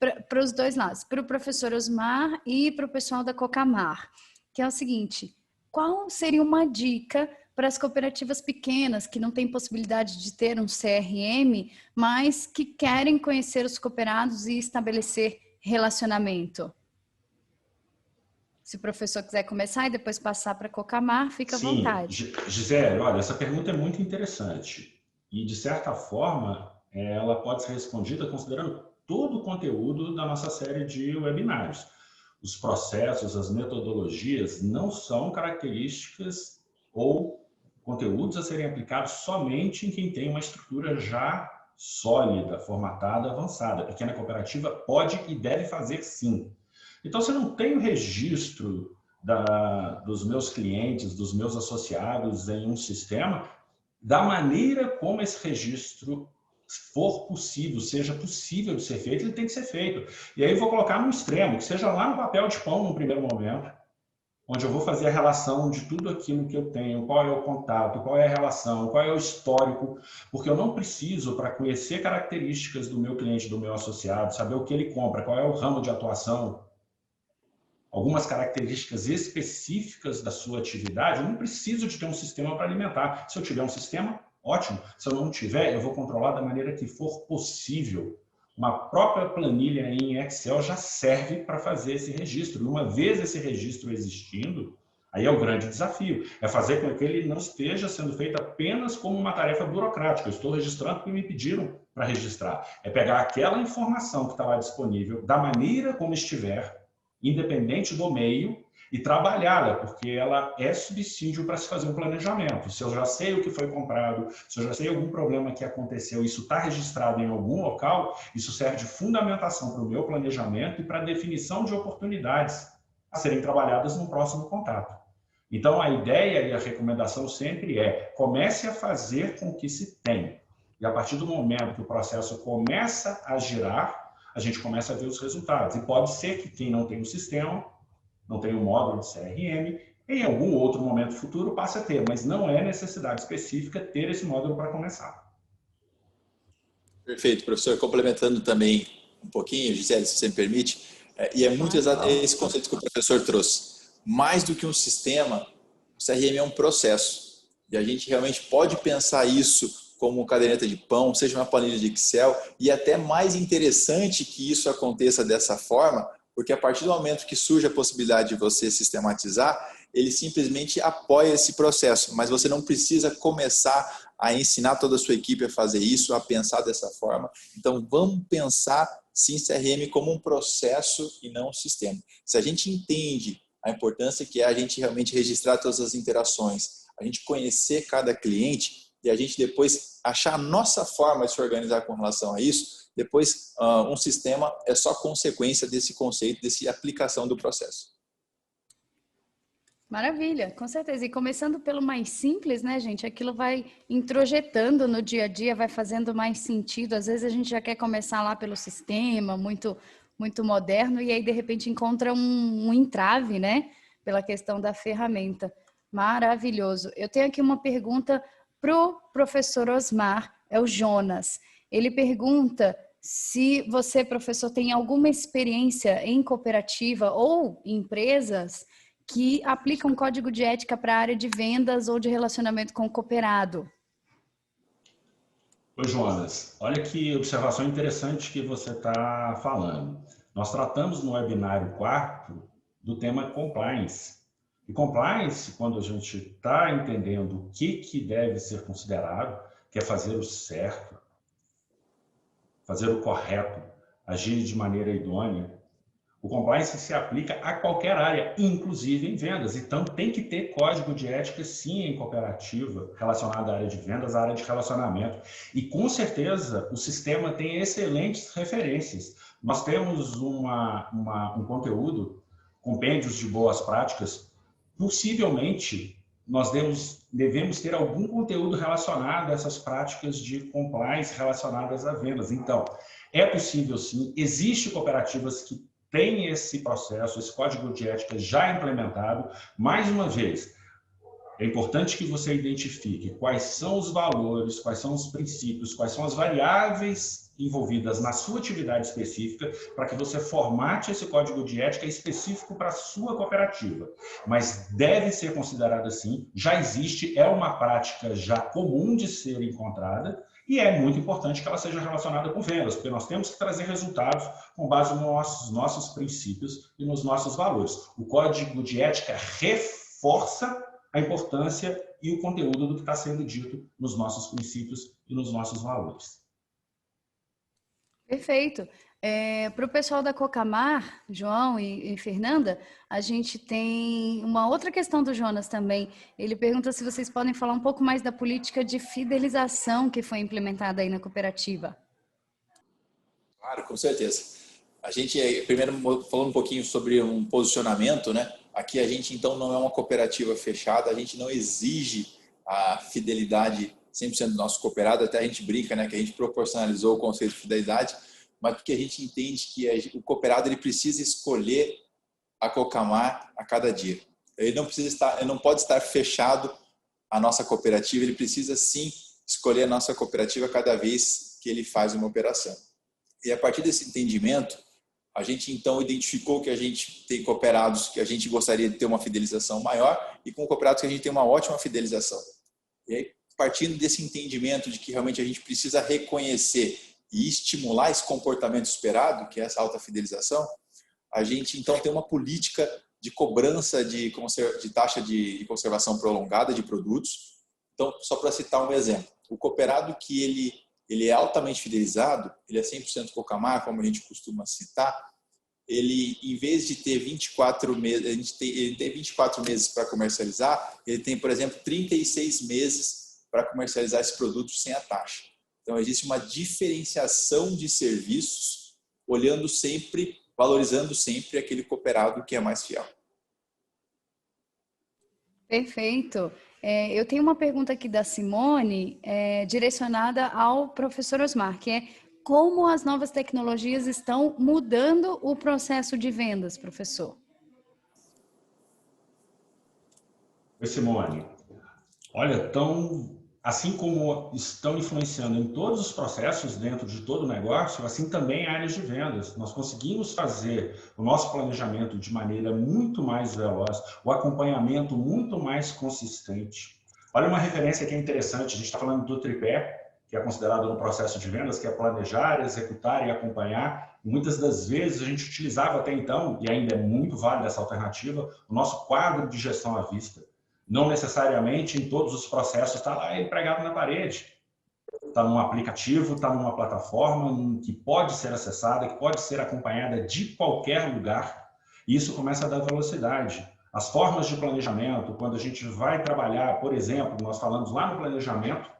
para os dois lados, para o professor Osmar e para o pessoal da Cocamar, que é o seguinte: qual seria uma dica para as cooperativas pequenas que não têm possibilidade de ter um CRM, mas que querem conhecer os cooperados e estabelecer relacionamento? Se o professor quiser começar e depois passar para a Cocamar, fica à vontade. Gisele, olha, essa pergunta é muito interessante e, de certa forma, ela pode ser respondida considerando todo o conteúdo da nossa série de webinários. Os processos, as metodologias não são características ou conteúdos a serem aplicados somente em quem tem uma estrutura já sólida, formatada, avançada. A pequena cooperativa pode e deve fazer sim. Então, se eu não tenho registro dos meus clientes, dos meus associados em um sistema, da maneira como esse registro for possível, seja possível de ser feito, ele tem que ser feito. E aí eu vou colocar no extremo, que seja lá no papel de pão no primeiro momento, onde eu vou fazer a relação de tudo aquilo que eu tenho, qual é o contato, qual é a relação, qual é o histórico, porque eu não preciso, para conhecer características do meu cliente, do meu associado, saber o que ele compra, qual é o ramo de atuação, algumas características específicas da sua atividade, eu não preciso de ter um sistema para alimentar. Se eu tiver um sistema, ótimo. Se eu não tiver, eu vou controlar da maneira que for possível. Uma própria planilha em Excel já serve para fazer esse registro. E uma vez esse registro existindo, aí é o grande desafio. É fazer com que ele não esteja sendo feito apenas como uma tarefa burocrática. Eu estou registrando porque me pediram para registrar. É pegar aquela informação que está lá disponível, da maneira como estiver, independente do meio, e trabalhá-la, porque ela é subsídio para se fazer um planejamento. Se eu já sei o que foi comprado, se eu já sei algum problema que aconteceu, isso está registrado em algum local, isso serve de fundamentação para o meu planejamento e para a definição de oportunidades a serem trabalhadas no próximo contato. Então, a ideia e a recomendação sempre é: comece a fazer com o que se tem. E a partir do momento que o processo começa a girar, a gente começa a ver os resultados. E pode ser que quem não tem o sistema, não tem o módulo de CRM, em algum outro momento futuro passe a ter, mas não é necessidade específica ter esse módulo para começar. Perfeito, professor. Complementando também um pouquinho, Gisele, se você me permite, e é muito exato esse conceito que o professor trouxe. Mais do que um sistema, o CRM é um processo. E a gente realmente pode pensar isso como caderneta de pão, seja uma planilha de Excel, e até mais interessante que isso aconteça dessa forma, porque a partir do momento que surge a possibilidade de você sistematizar, ele simplesmente apoia esse processo, mas você não precisa começar a ensinar toda a sua equipe a fazer isso, a pensar dessa forma. Então, vamos pensar, sim, CRM como um processo e não um sistema. Se a gente entende a importância que é a gente realmente registrar todas as interações, a gente conhecer cada cliente e a gente depois achar a nossa forma de se organizar com relação a isso, depois um sistema é só consequência desse conceito, dessa aplicação do processo. Maravilha, com certeza. E começando pelo mais simples, né, gente? Aquilo vai introjetando no dia a dia, vai fazendo mais sentido. Às vezes a gente já quer começar lá pelo sistema, muito moderno, e aí de repente encontra um entrave, né? Pela questão da ferramenta. Maravilhoso. Eu tenho aqui uma pergunta para o professor Osmar, é o Jonas. Ele pergunta se você, professor, tem alguma experiência em cooperativa ou em empresas que aplicam código de ética para a área de vendas ou de relacionamento com o cooperado. Oi, Jonas. Olha que observação interessante que você está falando. Nós tratamos no webinário 4 do tema compliance. E compliance, quando a gente está entendendo o que deve ser considerado, que é fazer o certo, fazer o correto, agir de maneira idônea, o compliance se aplica a qualquer área, inclusive em vendas. Então, tem que ter código de ética, sim, em cooperativa, relacionado à área de vendas, à área de relacionamento. E, com certeza, o sistema tem excelentes referências. Nós temos um conteúdo, compêndios de boas práticas. Possivelmente, nós devemos ter algum conteúdo relacionado a essas práticas de compliance relacionadas a vendas. Então, é possível, sim. Existem cooperativas que tem esse processo, esse código de ética já implementado. Mais uma vez, é importante que você identifique quais são os valores, quais são os princípios, quais são as variáveis envolvidas na sua atividade específica, para que você formate esse código de ética específico para a sua cooperativa. Mas deve ser considerado assim, já existe, é uma prática já comum de ser encontrada, e é muito importante que ela seja relacionada com vendas, porque nós temos que trazer resultados com base nos nossos princípios e nos nossos valores. O código de ética reforça a importância e o conteúdo do que está sendo dito nos nossos princípios e nos nossos valores. Perfeito. Para o pessoal da Cocamar, João e Fernanda, a gente tem uma outra questão do Jonas também. Ele pergunta se vocês podem falar um pouco mais da política de fidelização que foi implementada aí na cooperativa. Claro, com certeza. A gente, primeiro, falando um pouquinho sobre um posicionamento, né? Aqui a gente, então, não é uma cooperativa fechada, a gente não exige a fidelidade 100% do nosso cooperado, até a gente brinca, né, que a gente proporcionalizou o conceito de fidelidade, mas porque a gente entende que o cooperado ele precisa escolher a Cocamar a cada dia. Ele não pode estar fechado à nossa cooperativa, ele precisa sim escolher a nossa cooperativa cada vez que ele faz uma operação. E a partir desse entendimento, a gente então identificou que a gente tem cooperados que a gente gostaria de ter uma fidelização maior e com cooperados que a gente tem uma ótima fidelização. E aí, partindo desse entendimento de que realmente a gente precisa reconhecer e estimular esse comportamento esperado, que é essa alta fidelização, a gente então tem uma política de cobrança de taxa de conservação prolongada de produtos. Então, só para citar um exemplo, o cooperado que ele é altamente fidelizado, ele é 100% Cocamar, como a gente costuma citar, ele, em vez de ter 24 meses, ele tem 24 meses para comercializar, ele tem, por exemplo, 36 meses para comercializar esse produto sem a taxa. Então, existe uma diferenciação de serviços, olhando sempre, valorizando sempre aquele cooperado que é mais fiel. Perfeito. Eu tenho uma pergunta aqui da Simone, direcionada ao professor Osmar, que é como as novas tecnologias estão mudando o processo de vendas, professor? Oi, Simone. Olha, assim como estão influenciando em todos os processos dentro de todo o negócio, assim também áreas de vendas. Nós conseguimos fazer o nosso planejamento de maneira muito mais veloz, o acompanhamento muito mais consistente. Olha uma referência que é interessante, a gente está falando do tripé, que é considerado no processo de vendas, que é planejar, executar e acompanhar. E muitas das vezes a gente utilizava até então, e ainda é muito válida essa alternativa, o nosso quadro de gestão à vista. Não necessariamente em todos os processos está lá empregado na parede. Está num aplicativo, está numa plataforma que pode ser acessada, que pode ser acompanhada de qualquer lugar. E isso começa a dar velocidade. As formas de planejamento, quando a gente vai trabalhar, por exemplo, nós falamos lá no planejamento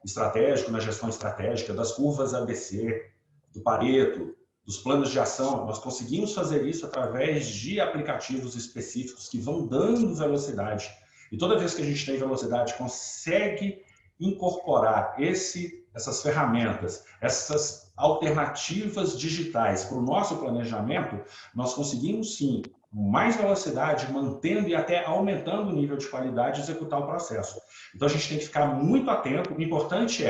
estratégico, na gestão estratégica, das curvas ABC, do Pareto, dos planos de ação, nós conseguimos fazer isso através de aplicativos específicos que vão dando velocidade. E toda vez que a gente tem velocidade, consegue incorporar essas ferramentas, essas alternativas digitais para o nosso planejamento, nós conseguimos sim, com mais velocidade, mantendo e até aumentando o nível de qualidade, executar o processo. Então a gente tem que ficar muito atento. O importante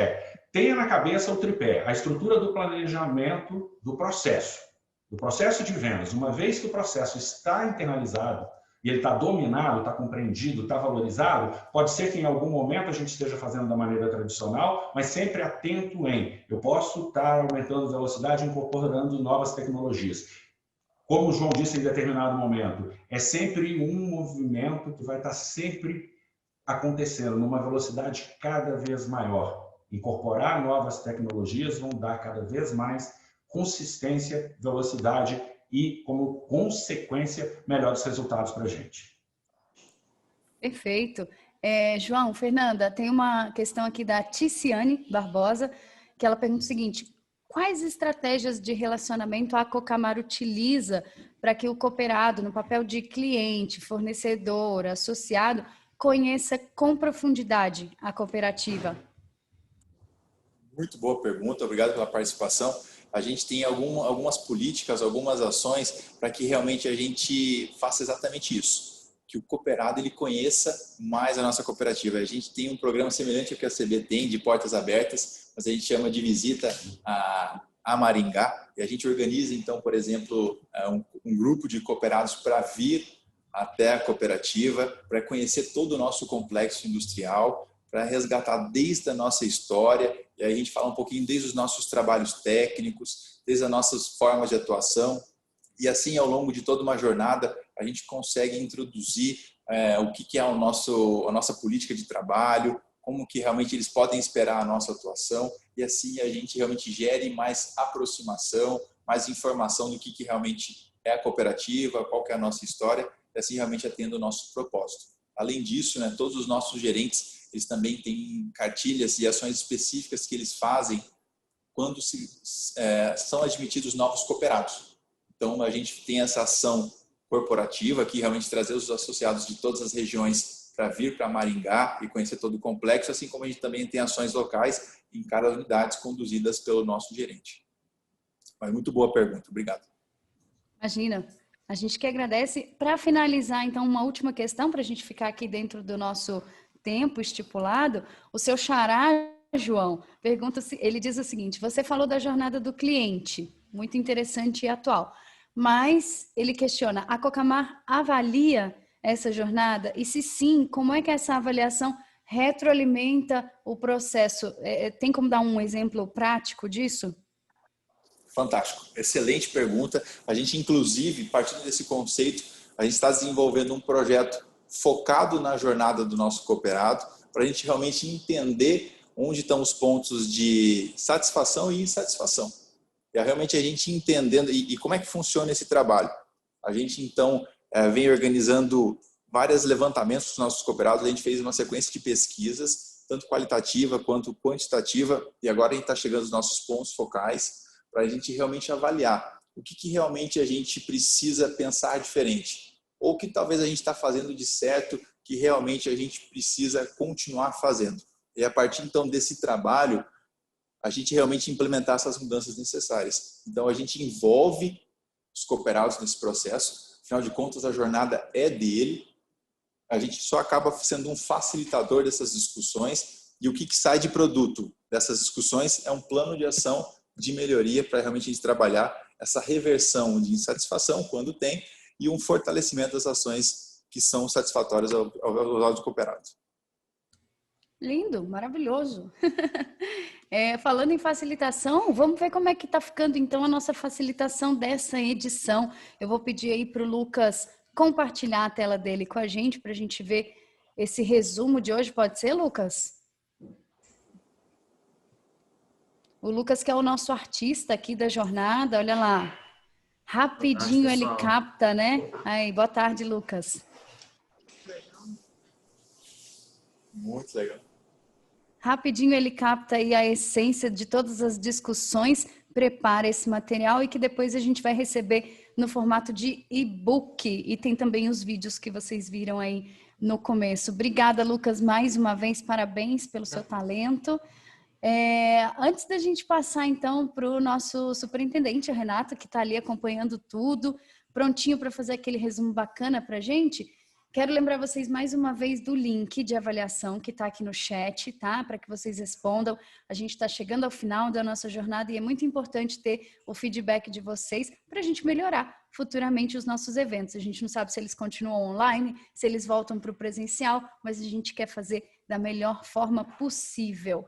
tenha na cabeça o tripé, a estrutura do planejamento do processo de vendas. Uma vez que o processo está internalizado, e ele está dominado, está compreendido, está valorizado, pode ser que em algum momento a gente esteja fazendo da maneira tradicional, mas sempre atento eu posso estar aumentando a velocidade, incorporando novas tecnologias. Como o João disse em determinado momento, é sempre um movimento que vai estar sempre acontecendo numa velocidade cada vez maior. Incorporar novas tecnologias vão dar cada vez mais consistência, velocidade e, como consequência, melhores resultados para a gente. Perfeito. João, Fernanda, tem uma questão aqui da Ticiane Barbosa, que ela pergunta o seguinte: quais estratégias de relacionamento a Cocamar utiliza para que o cooperado, no papel de cliente, fornecedor, associado, conheça com profundidade a cooperativa? Muito boa pergunta, obrigado pela participação. A gente tem algumas políticas, algumas ações para que realmente a gente faça exatamente isso, que o cooperado ele conheça mais a nossa cooperativa. A gente tem um programa semelhante ao que a CB tem, de portas abertas, mas a gente chama de visita a Maringá, e a gente organiza, então, por exemplo, um grupo de cooperados para vir até a cooperativa, para conhecer todo o nosso complexo industrial, para resgatar desde a nossa história, e aí a gente fala um pouquinho desde os nossos trabalhos técnicos, desde as nossas formas de atuação, e assim ao longo de toda uma jornada a gente consegue introduzir o que é a nossa política de trabalho, como que realmente eles podem esperar a nossa atuação, e assim a gente realmente gere mais aproximação, mais informação do que realmente é a cooperativa, qual que é a nossa história, e assim realmente atenda o nosso propósito. Além disso, todos os nossos gerentes eles também têm cartilhas e ações específicas que eles fazem quando são admitidos novos cooperados. Então, a gente tem essa ação corporativa que realmente trazer os associados de todas as regiões para vir para Maringá e conhecer todo o complexo, assim como a gente também tem ações locais em cada unidade conduzidas pelo nosso gerente. Mas muito boa pergunta, obrigado. Imagina, a gente que agradece. Para finalizar, então, uma última questão para a gente ficar aqui dentro do nosso tempo estipulado, o seu xará, João, ele diz o seguinte: você falou da jornada do cliente, muito interessante e atual, mas ele questiona, a Cocamar avalia essa jornada? E se sim, como é que essa avaliação retroalimenta o processo? Tem como dar um exemplo prático disso? Fantástico, excelente pergunta. A gente, inclusive, partindo desse conceito, a gente está desenvolvendo um projeto focado na jornada do nosso cooperado, para a gente realmente entender onde estão os pontos de satisfação e insatisfação. E realmente a gente entendendo, e como é que funciona esse trabalho? A gente, então, vem organizando vários levantamentos dos nossos cooperados, a gente fez uma sequência de pesquisas, tanto qualitativa quanto quantitativa, e agora a gente está chegando aos nossos pontos focais, para a gente realmente avaliar o que realmente a gente precisa pensar diferente, ou que talvez a gente está fazendo de certo, que realmente a gente precisa continuar fazendo. E a partir, então, desse trabalho, a gente realmente implementar essas mudanças necessárias. Então, a gente envolve os cooperados nesse processo, afinal de contas, a jornada é dele, a gente só acaba sendo um facilitador dessas discussões, e o que sai de produto dessas discussões é um plano de ação de melhoria para realmente a gente trabalhar essa reversão de insatisfação, quando tem, e um fortalecimento das ações que são satisfatórias ao lado do cooperado. Lindo, maravilhoso. Falando em facilitação, vamos ver como é que está ficando então a nossa facilitação dessa edição. Eu vou pedir aí para o Lucas compartilhar a tela dele com a gente, para a gente ver esse resumo de hoje. Pode ser, Lucas? O Lucas, que é o nosso artista aqui da jornada, olha lá. Rapidinho ele capta, né? Aí, boa tarde, Lucas. Muito legal. Rapidinho ele capta aí a essência de todas as discussões, prepara esse material e que depois a gente vai receber no formato de e-book. E tem também os vídeos que vocês viram aí no começo. Obrigada, Lucas, mais uma vez. Parabéns pelo seu talento. Antes da gente passar, então, para o nosso superintendente, o Renato, que está ali acompanhando tudo, prontinho para fazer aquele resumo bacana para a gente, quero lembrar vocês mais uma vez do link de avaliação que está aqui no chat, tá? Para que vocês respondam. A gente está chegando ao final da nossa jornada e é muito importante ter o feedback de vocês para a gente melhorar futuramente os nossos eventos. A gente não sabe se eles continuam online, se eles voltam para o presencial, mas a gente quer fazer da melhor forma possível.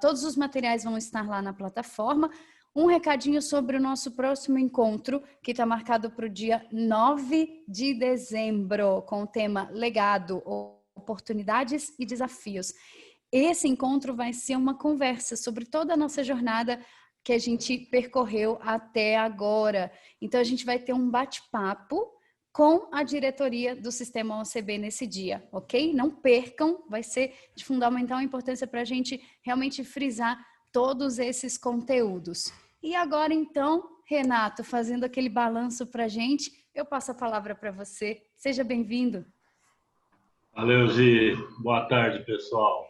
Todos os materiais vão estar lá na plataforma. Um recadinho sobre o nosso próximo encontro, que está marcado para o dia 9 de dezembro, com o tema Legado, Oportunidades e Desafios. Esse encontro vai ser uma conversa sobre toda a nossa jornada que a gente percorreu até agora. Então, a gente vai ter um bate-papo com a diretoria do Sistema OCB nesse dia, ok? Não percam, vai ser de fundamental importância para a gente realmente frisar todos esses conteúdos. E agora, então, Renato, fazendo aquele balanço para a gente, eu passo a palavra para você. Seja bem-vindo. Valeu, Gi. Boa tarde, pessoal.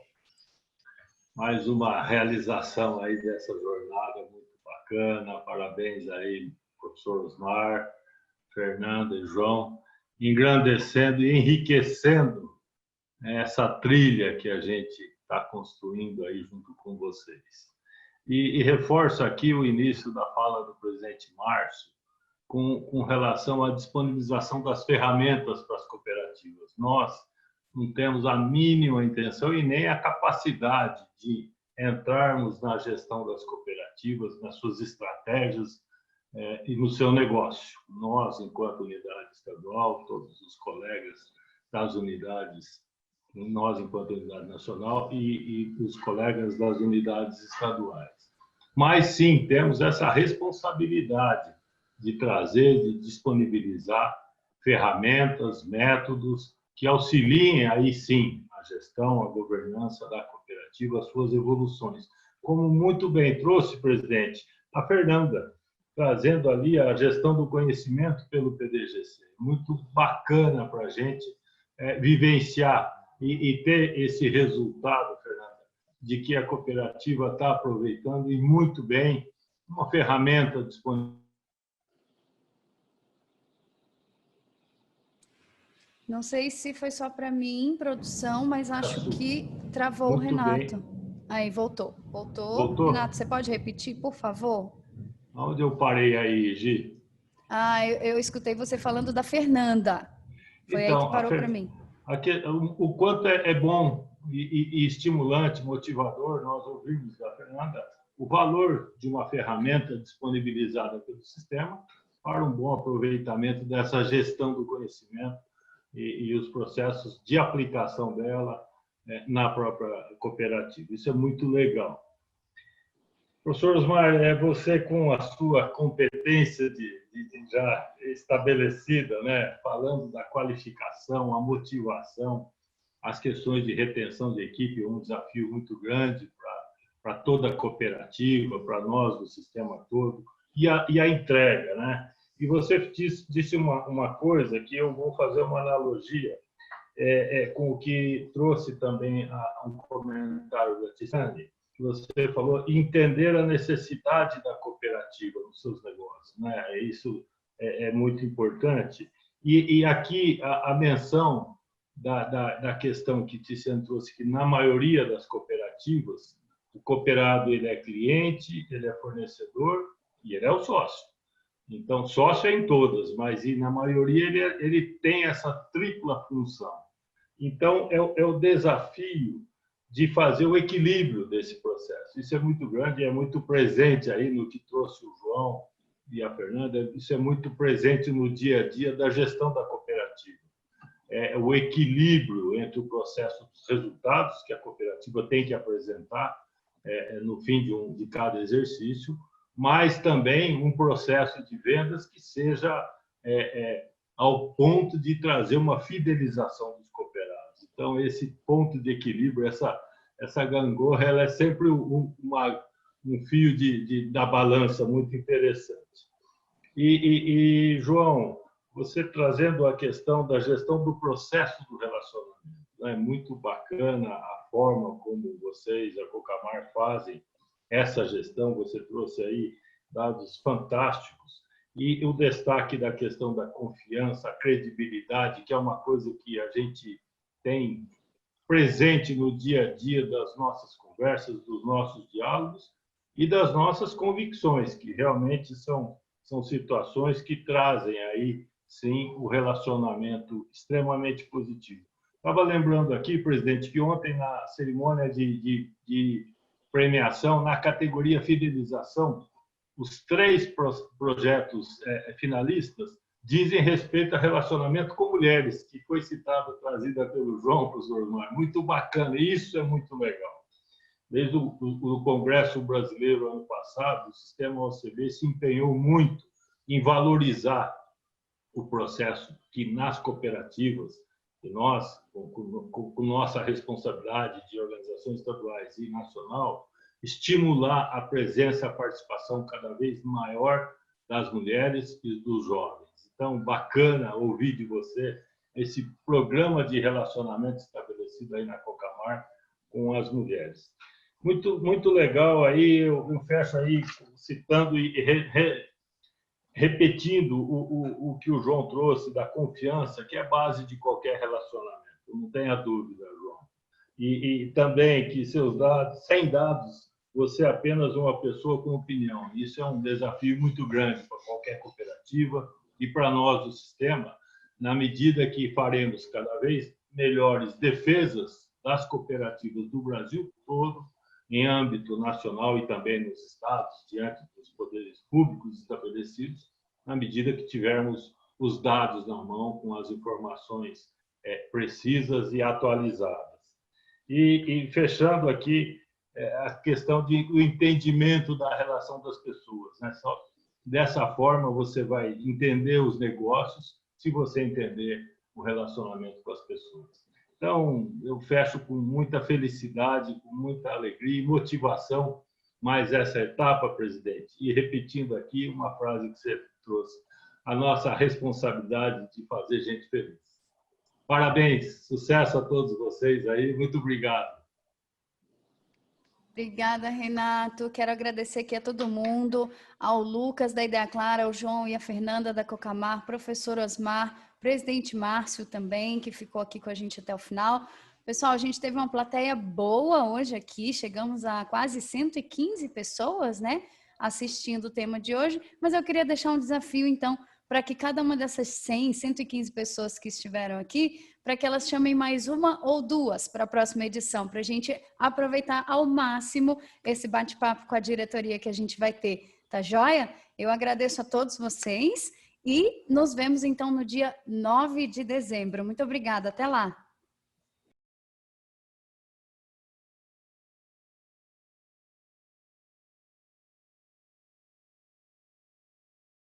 Mais uma realização aí dessa jornada muito bacana. Parabéns aí, professor Osmar, Fernanda e João, engrandecendo e enriquecendo essa trilha que a gente está construindo aí junto com vocês. E reforço aqui o início da fala do presidente Márcio com relação à disponibilização das ferramentas para as cooperativas. Nós não temos a mínima intenção e nem a capacidade de entrarmos na gestão das cooperativas, nas suas estratégias, e no seu negócio. Nós, enquanto unidade estadual, todos os colegas das unidades, nós, enquanto unidade nacional, e os colegas das unidades estaduais. Mas, sim, temos essa responsabilidade de trazer, de disponibilizar ferramentas, métodos que auxiliem, aí sim, a gestão, a governança da cooperativa, as suas evoluções. Como muito bem trouxe, presidente, a Fernanda, trazendo ali a gestão do conhecimento pelo PDGC. Muito bacana para a gente vivenciar e ter esse resultado, Fernanda, de que a cooperativa está aproveitando e muito bem uma ferramenta disponível. Não sei se foi só para mim, produção, mas acho que travou o Renato. Aí, voltou. Voltou. Renato, você pode repetir, por favor? Onde eu parei aí, Gi? Eu escutei você falando da Fernanda. Foi então, aí que parou para mim. O quanto é bom e estimulante, motivador, nós ouvimos da Fernanda o valor de uma ferramenta disponibilizada pelo sistema para um bom aproveitamento dessa gestão do conhecimento e os processos de aplicação dela na própria cooperativa. Isso é muito legal. Professor Osmar, você com a sua competência já estabelecida, né, falando da qualificação, a motivação, as questões de retenção de equipe, um desafio muito grande para toda a cooperativa, para nós do sistema todo, e a entrega, né? E você disse uma coisa que eu vou fazer uma analogia com o que trouxe também um comentário da Tiziane, que você falou, entender a necessidade da cooperativa nos seus negócios, né? Isso é muito importante. E aqui a menção da questão que Tiziane trouxe, que na maioria das cooperativas, o cooperado ele é cliente, ele é fornecedor e ele é o sócio. Então, sócio é em todas, mas na maioria ele tem essa tripla função. Então, é o desafio de fazer o equilíbrio desse processo. Isso é muito grande, é muito presente aí no que trouxe o João e a Fernanda, isso é muito presente no dia a dia da gestão da cooperativa. O equilíbrio entre o processo dos resultados que a cooperativa tem que apresentar no fim de cada exercício, mas também um processo de vendas que seja ao ponto de trazer uma fidelização dos cooperados. Então, esse ponto de equilíbrio, essa gangorra, ela é sempre um fio da balança muito interessante. E João, você trazendo a questão da gestão do processo do relacionamento, é muito bacana a forma como vocês, a Cocamar, fazem essa gestão. Você trouxe aí dados fantásticos. E o destaque da questão da confiança, a credibilidade, que é uma coisa que a gente tem presente no dia a dia das nossas conversas, dos nossos diálogos e das nossas convicções, que realmente são situações que trazem aí, sim, o relacionamento extremamente positivo. Estava lembrando aqui, presidente, que ontem na cerimônia de premiação, na categoria fidelização, os 3 projetos finalistas dizem respeito a relacionamento com mulheres, que foi trazida pelo João, professor Osmar. Muito bacana, isso é muito legal. Desde o Congresso Brasileiro, ano passado, o sistema OCB se empenhou muito em valorizar o processo que nas cooperativas, que nós, com nossa responsabilidade de organizações estaduais e nacional, estimular a presença, a participação cada vez maior das mulheres e dos jovens. Então, bacana ouvir de você esse programa de relacionamento estabelecido aí na Cocamar com as mulheres. Muito, muito legal aí, eu fecho aí citando e repetindo o que o João trouxe da confiança, que é a base de qualquer relacionamento, não tenha dúvida, João. E também que seus dados, sem dados, você é apenas uma pessoa com opinião. Isso é um desafio muito grande para qualquer cooperativa e para nós do sistema, na medida que faremos cada vez melhores defesas das cooperativas do Brasil todo, em âmbito nacional e também nos estados, diante dos poderes públicos estabelecidos, na medida que tivermos os dados na mão, com as informações precisas e atualizadas. E fechando aqui, a questão do entendimento da relação das pessoas, né? Só dessa forma você vai entender os negócios, se você entender o relacionamento com as pessoas. Então, eu fecho com muita felicidade, com muita alegria e motivação mais essa etapa, presidente. E repetindo aqui uma frase que você trouxe, a nossa responsabilidade de fazer gente feliz. Parabéns, sucesso a todos vocês aí, muito obrigado. Obrigada, Renato. Quero agradecer aqui a todo mundo, ao Lucas da Ideia Clara, ao João e a Fernanda da Cocamar, professor Osmar, presidente Márcio também, que ficou aqui com a gente até o final. Pessoal, a gente teve uma plateia boa hoje aqui, chegamos a quase 115 pessoas, né, assistindo o tema de hoje, mas eu queria deixar um desafio, então, para que cada uma dessas 115 pessoas que estiveram aqui, para que elas chamem mais uma ou duas para a próxima edição, para a gente aproveitar ao máximo esse bate-papo com a diretoria que a gente vai ter. Tá joia? Eu agradeço a todos vocês e nos vemos então no dia 9 de dezembro. Muito obrigada, até lá!